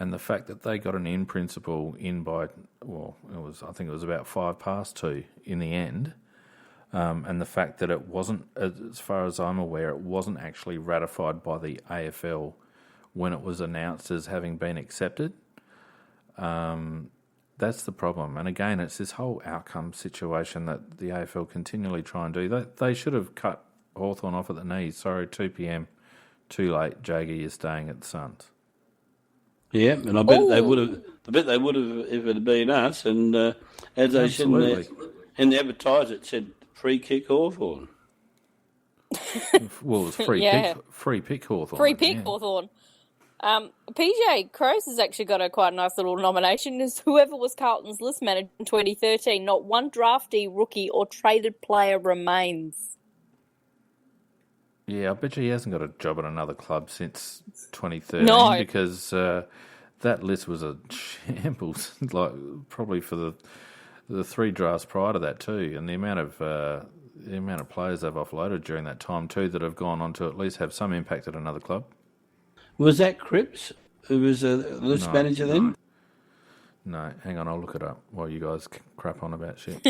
And the fact that they got an in principle in by, I think it was about 2:05 in the end, and the fact that it wasn't, as far as I'm aware, it wasn't actually ratified by the AFL when it was announced as having been accepted. That's the problem. And again, it's this whole outcome situation that the AFL continually try and do. They should have cut Hawthorn off at the knees. Sorry, 2 p.m, too late. Jaggy is staying at the Suns. Yeah, and I bet they would have. I bet they would have if it had been us. And as they said in the advertise, it said free kick Hawthorn. Well, it was free pick Hawthorn. Free pick Hawthorn. PJ Crows has actually got quite a nice little nomination as whoever was Carlton's list manager in 2013. Not one draftee, rookie, or traded player remains. Yeah, I bet you he hasn't got a job at another club since 2013 because that list was a shambles, like probably for the 3 drafts prior to that too, and the amount of players they've offloaded during that time too that have gone on to at least have some impact at another club. Was that Cripps who was a list manager then? No, hang on, I'll look it up while you guys crap on about shit.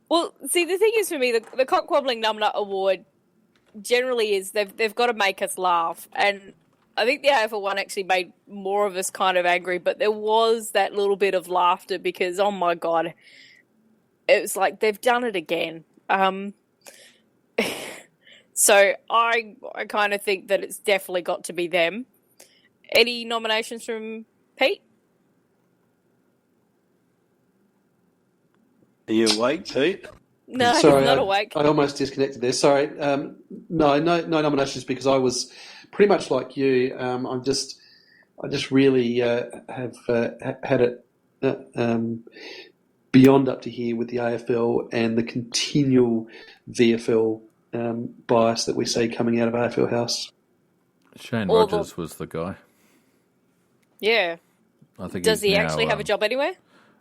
Well, see, the thing is for me, the Cock-Wobbling Numbnut Award generally is they've got to make us laugh, and I think the AFL one actually made more of us kind of angry, but there was that little bit of laughter because, oh my God, it was like they've done it again. So I kind of think that it's definitely got to be them. Any nominations from Pete? Are you awake, Pete? No, he's Sorry, not awake. I almost disconnected there. Sorry. No nominations because I was pretty much like you. I just really have had it beyond up to here with the AFL and the continual VFL bias that we see coming out of AFL House. Shane Or Rogers was the guy. Yeah. I think Does he's he now, actually have a job anywhere?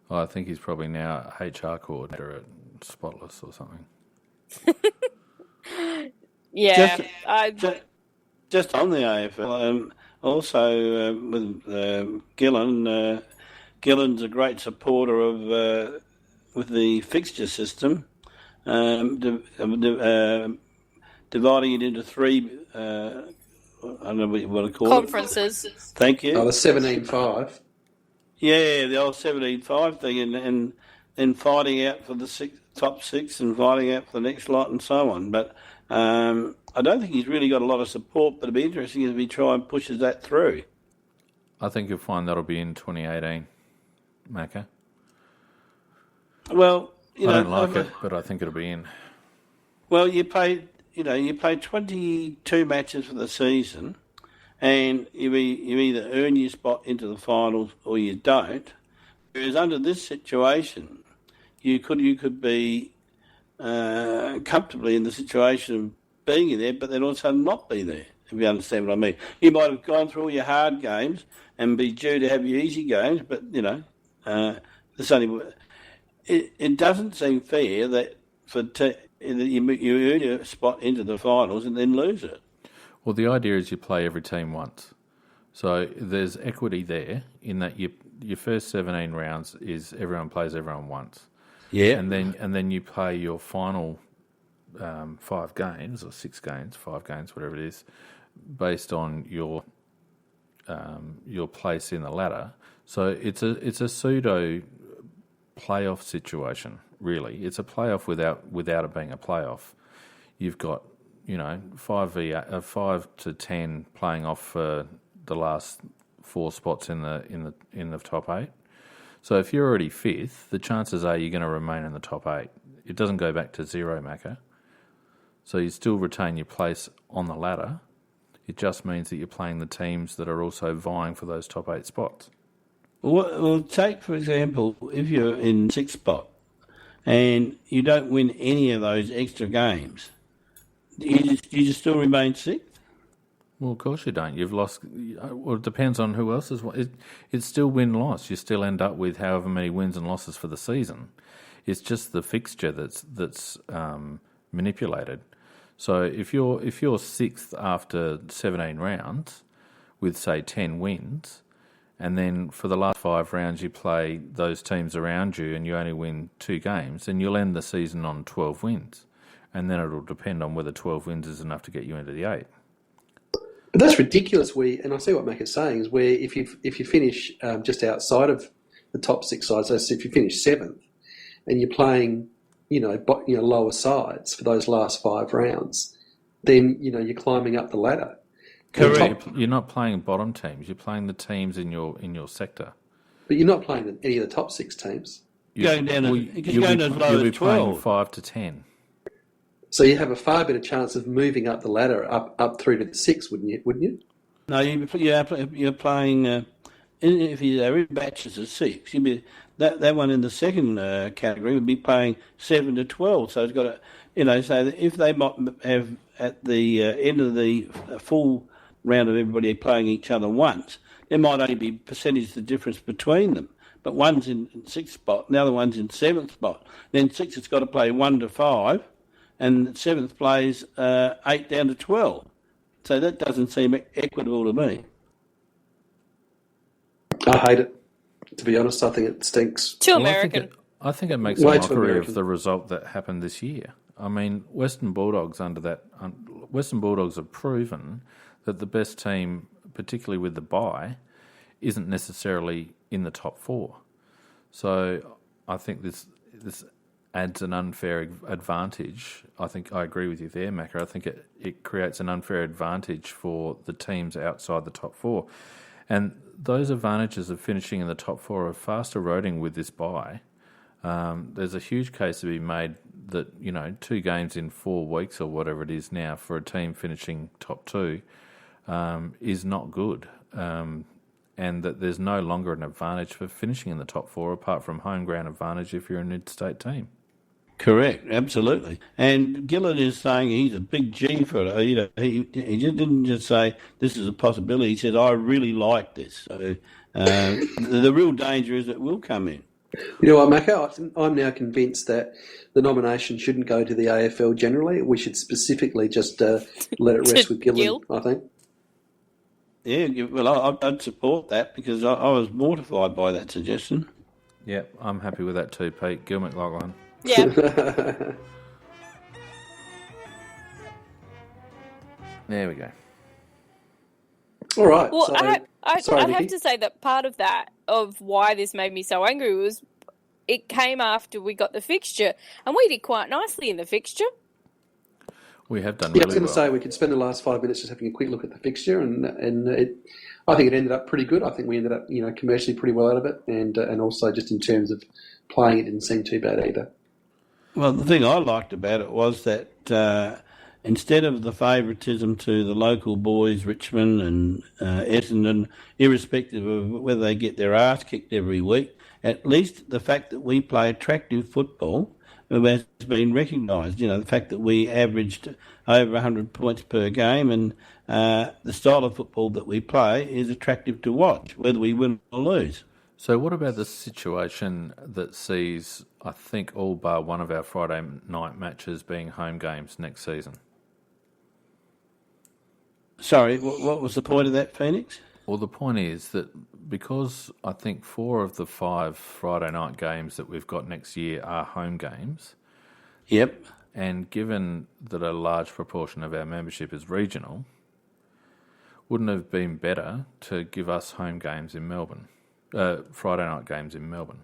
I think he's probably now HR coordinator at Spotless or something. Yeah. Just on the AFL, also with Gillen. Gillen's a great supporter of with the fixture system, dividing it into three. I don't know what you want to call Conferences. it. Thank you. Oh, the 17-5. Yeah, the old 17-5 thing, and then fighting out for the top six and fighting out for the next lot and so on. But I don't think he's really got a lot of support, but it'd be interesting if he try and pushes that through. I think you'll find that'll be in 2018, Macca. Well, I don't like it, but I think it'll be in. Well, you play 22 matches for the season, and you either earn your spot into the finals or you don't. Whereas under this situation, you could be comfortably in the situation of being in there, but then also not be there. If you understand what I mean, you might have gone through all your hard games and be due to have your easy games, but there's only. It doesn't seem fair that you earn a spot into the finals and then lose it. Well, the idea is you play every team once. So there's equity there in that your first 17 rounds is everyone plays everyone once. Yeah. And then you play your final 5 games or 6 games, 5 games, whatever it is, based on your place in the ladder. So it's a pseudo playoff situation, really. It's a playoff without it being a playoff. You've got 5 to 10 playing off for the last 4 spots in the top 8. So if you're already 5th, the chances are you're going to remain in the top 8. It doesn't go back to 0, Macca. So you still retain your place on the ladder. It just means that you're playing the teams that are also vying for those top 8 spots. Well, take, for example, if you're in 6th spot and you don't win any of those extra games, you just still remain 6th? Well, of course you don't. You've lost. Well, it depends on who else is. It's still win-loss. You still end up with however many wins and losses for the season. It's just the fixture that's manipulated. So if you're 6th after 17 rounds with, say, 10 wins, and then for the last 5 rounds you play those teams around you and you only win 2 games, then you'll end the season on 12 wins. And then it'll depend on whether 12 wins is enough to get you into the 8. But that's ridiculous. And I see what Mac is saying, is where if you finish just outside of the top 6 sides, so if you finish 7th and you're playing lower sides for those last 5 rounds, then you're climbing up the ladder. Correct. You're not playing bottom teams. You're playing the teams in your sector. But you're not playing any of the top 6 teams. You'll be playing 5 to 10. So you have a far better chance of moving up the ladder, up through to the 6, wouldn't you? No, you're playing. If you're in batches of 6, you'd be that one in the second category would be playing 7 to 12. So it's got to, so that if they might have at the end of the full round of everybody playing each other once, there might only be percentage the difference between them. But one's in 6th spot, the other one's in 7th spot. Then 6 has got to play 1 to 5. And 7th plays 8 down to 12. So that doesn't seem equitable to me. I hate it. To be honest, I think it stinks. Too American. I think it makes a mockery of the result that happened this year. I mean, Western Bulldogs have proven that the best team, particularly with the bye, isn't necessarily in the top 4. So I think this adds an unfair advantage. I think I agree with you there, Macca. I think it creates an unfair advantage for the teams outside the top 4. And those advantages of finishing in the top 4 are fast eroding with this bye. There's a huge case to be made that, 2 games in 4 weeks or whatever it is now for a team finishing top 2 is not good. And that there's no longer an advantage for finishing in the top 4 apart from home ground advantage if you're an interstate team. Correct, absolutely. And Gillett is saying he's a big G for it. He just didn't just say this is a possibility. He said, I really like this. So the real danger is it will come in. You know what, Mako? I'm now convinced that the nomination shouldn't go to the AFL generally. We should specifically just let it rest with Gillett, I think. Yeah, well, I'd support that because I was mortified by that suggestion. Yeah, I'm happy with that too, Pete. Gil McLaughlin. Yeah. There we go. All right. Well, so, I Vicky. have to say that part of that, of why this made me so angry, was it came after we got the fixture, and we did quite nicely in the fixture. We have done Yeah, I really was going well. to say we could spend the last 5 minutes just having a quick look at the fixture, and I think it ended up pretty good. I think we ended up, commercially pretty well out of it, and also just in terms of playing, it didn't seem too bad either. Well, the thing I liked about it was that instead of the favouritism to the local boys, Richmond and Essendon, irrespective of whether they get their ass kicked every week, at least the fact that we play attractive football has been recognised. The fact that we averaged over 100 points per game and the style of football that we play is attractive to watch, whether we win or lose. So what about the situation that sees, I think, all bar one of our Friday night matches being home games next season? Sorry, what was the point of that, Phoenix? Well, the point is that because I think 4 of the 5 Friday night games that we've got next year are home games. Yep. And given that a large proportion of our membership is regional, wouldn't it have been better to give us home games in Melbourne, Friday night games in Melbourne?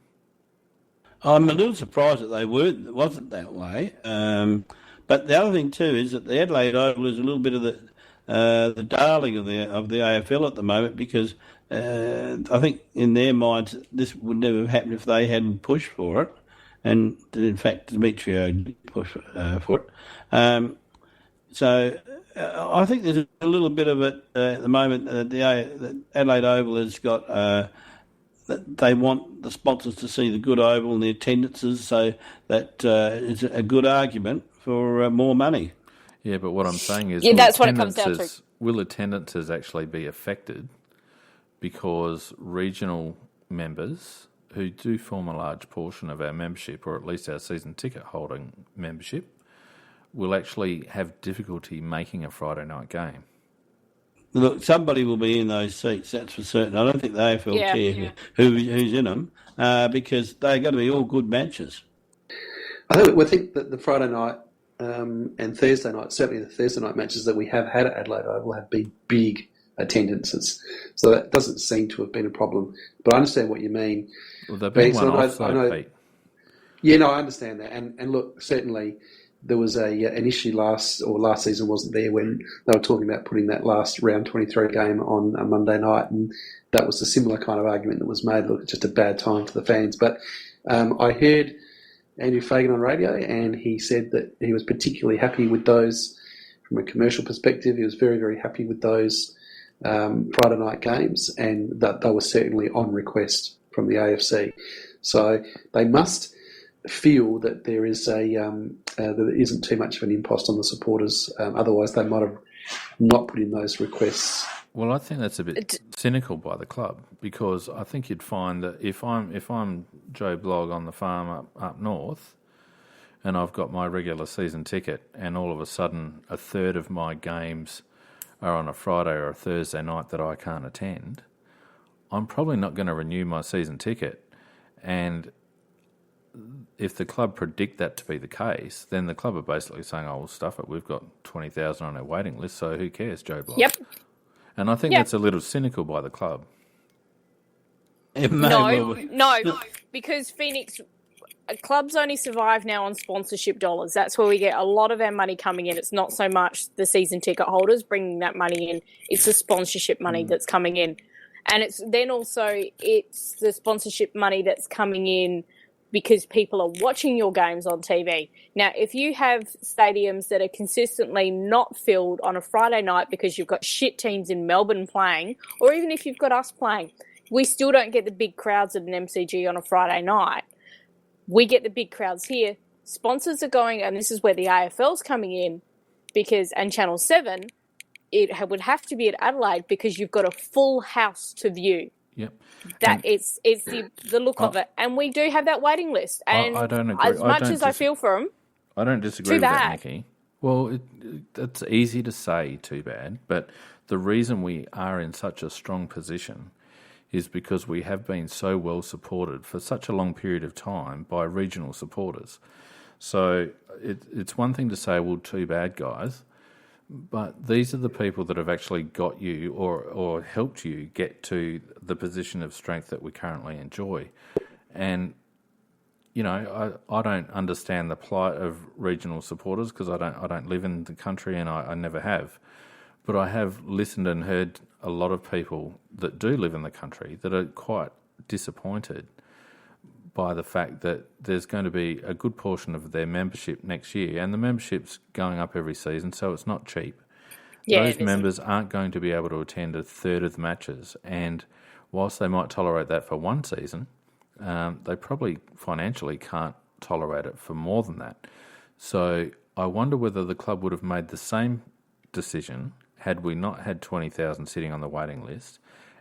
I'm a little surprised that they wasn't that way. But the other thing too is that the Adelaide Oval is a little bit of the darling of the AFL at the moment because I think in their minds this would never have happened if they hadn't pushed for it, and in fact Demetrio did push for it. So I think there's a little bit of it at the moment. The Adelaide Oval has got that they want the sponsors to see the good oval and the attendances, so that it's a good argument for more money. Yeah, but what I'm saying is, that's what it comes down to. Will attendances actually be affected because regional members who do form a large portion of our membership, or at least our season ticket holding membership, will actually have difficulty making a Friday night game? Look, somebody will be in those seats, that's for certain. I don't think the AFL care who's in them because they're going to be all good matches. I think that the Friday night and Thursday night, certainly the Thursday night matches that we have had at Adelaide Oval have been big attendances. So that doesn't seem to have been a problem. But I understand what you mean. Well, they've been one-off, Pete. Yeah, no, I understand that. And look, certainly there was an issue last season wasn't there when they were talking about putting that last round 23 game on a Monday night, and that was a similar kind of argument that was made. Look, it's just a bad time for the fans. But I heard Andrew Fagan on radio, and he said that he was particularly happy with those from a commercial perspective. He was very, very happy with those Friday night games, and that they were certainly on request from the AFC. So they must feel that there is that there isn't too much of an impost on the supporters. Otherwise, they might have not put in those requests. Well, I think that's a bit cynical by the club, because I think you'd find that if I'm Joe Blogg on the farm up north, and I've got my regular season ticket, and all of a sudden a third of my games are on a Friday or a Thursday night that I can't attend, I'm probably not going to renew my season ticket. And if the club predict that to be the case, then the club are basically saying, "Oh, well, stuff it. We've got 20,000 on our waiting list, so who cares, Joe Blogg?" Yep. And I think that's a little cynical by the club. No, because Phoenix clubs only survive now on sponsorship dollars. That's where we get a lot of our money coming in. It's not so much the season ticket holders bringing that money in. It's the sponsorship money that's coming in. And it's the sponsorship money that's coming in because people are watching your games on TV. Now, if you have stadiums that are consistently not filled on a Friday night because you've got shit teams in Melbourne playing, or even if you've got us playing, we still don't get the big crowds at an MCG on a Friday night. We get the big crowds here. Sponsors are going, and this is where the AFL's coming in, and Channel 7, it would have to be at Adelaide because you've got a full house to view. Yep. It's the look of it. And we do have that waiting list. And I don't agree. as much as I feel for them, I don't disagree with too that, bad. Nikki. Well, it's easy to say too bad, but the reason we are in such a strong position is because we have been so well supported for such a long period of time by regional supporters. So it's one thing to say, well, too bad, guys, but these are the people that have actually got you or helped you get to the position of strength that we currently enjoy. And, you know, I don't understand the plight of regional supporters because I don't live in the country and I never have. But I have listened and heard a lot of people that do live in the country that are quite disappointed by the fact that there's going to be a good portion of their membership next year, and the membership's going up every season, so it's not cheap. Yeah, Those members aren't going to be able to attend a third of the matches, and whilst they might tolerate that for one season, they probably financially can't tolerate it for more than that. So I wonder whether the club would have made the same decision had we not had 20,000 sitting on the waiting list.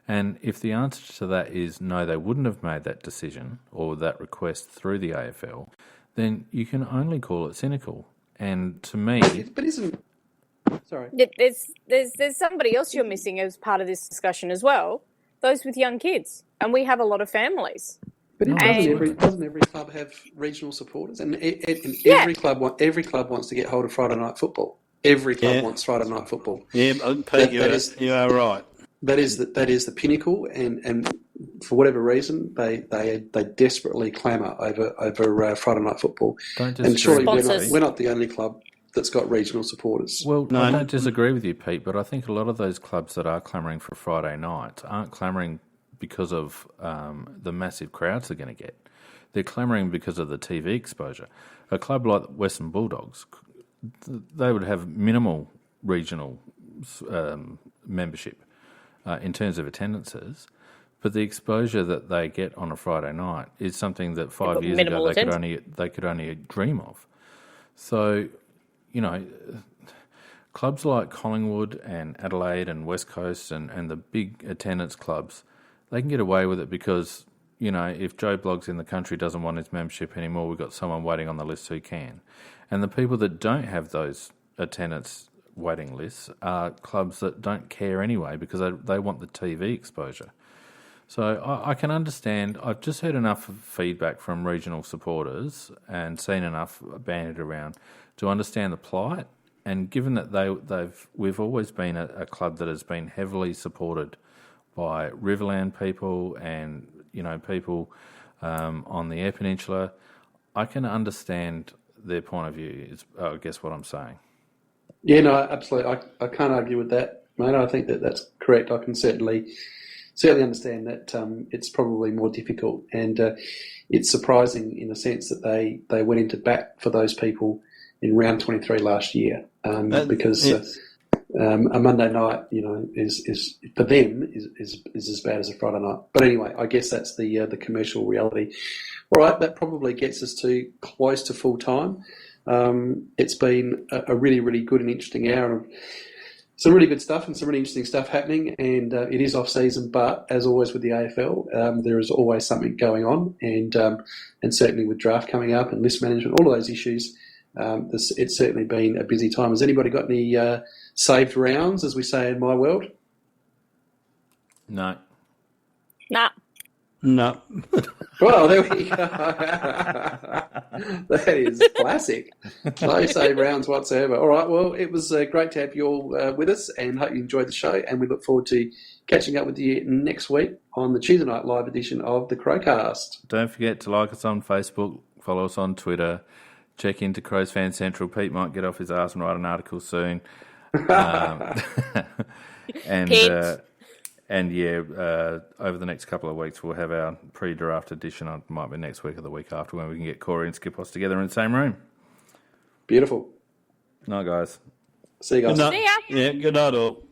And if the answer to that is no, they wouldn't have made that decision or that request through the AFL, then you can only call it cynical. And to me... But isn't... Sorry. There's somebody else you're missing as part of this discussion as well, those with young kids. And we have a lot of families. But doesn't every club have regional supporters? And every club wants to get hold of Friday night football. Every club wants Friday night football. Yeah, Pete, you are right. That is the pinnacle, and for whatever reason, they desperately clamour over Friday night football. And surely we're not the only club that's got regional supporters. Well, no, I don't disagree with you, Pete, but I think a lot of those clubs that are clamouring for Friday night aren't clamouring because of the massive crowds they're going to get. They're clamouring because of the TV exposure. A club like Western Bulldogs, they would have minimal regional membership in terms of attendances, but the exposure that they get on a Friday night is something that 5 years ago they could only dream of. So, you know, clubs like Collingwood and Adelaide and West Coast and the big attendance clubs, they can get away with it because, you know, if Joe Bloggs in the country doesn't want his membership anymore, we've got someone waiting on the list who can. And the people that don't have those attendance waiting lists are clubs that don't care anyway because they want the TV exposure. So I can understand. I've just heard enough feedback from regional supporters and seen enough bandied around to understand the plight. And given that we've always been a club that has been heavily supported by Riverland people and, you know, people on the Eyre Peninsula, I can understand their point of view, is I guess what I'm saying. Yeah, no, absolutely. I can't argue with that, mate. I think that's correct. I can certainly understand that it's probably more difficult, and it's surprising in the sense that they went into bat for those people in round 23 last year because a Monday night, you know, is for them is as bad as a Friday night. But anyway, I guess that's the commercial reality. All right, that probably gets us to close to full time. It's been a really, really good and interesting hour of some really good stuff and some really interesting stuff happening, and it is off season, but as always with the AFL, there is always something going on, and certainly with draft coming up and list management, all of those issues, it's certainly been a busy time. Has anybody got any saved rounds, as we say in my world? No. Nah. No. Well, there we go. That is classic. No save rounds whatsoever. All right, well, it was great to have you all with us, and hope you enjoyed the show, and we look forward to catching up with you next week on the Tuesday night live edition of the Crowcast. Don't forget to like us on Facebook, follow us on Twitter, check into Crows Fan Central. Pete might get off his arse and write an article soon. And And over the next couple of weeks, we'll have our pre-draft edition. It might be next week or the week after when we can get Corey and Skipos together in the same room. Beautiful. Night, guys. See you guys. Good night. See ya. Yeah, good night all.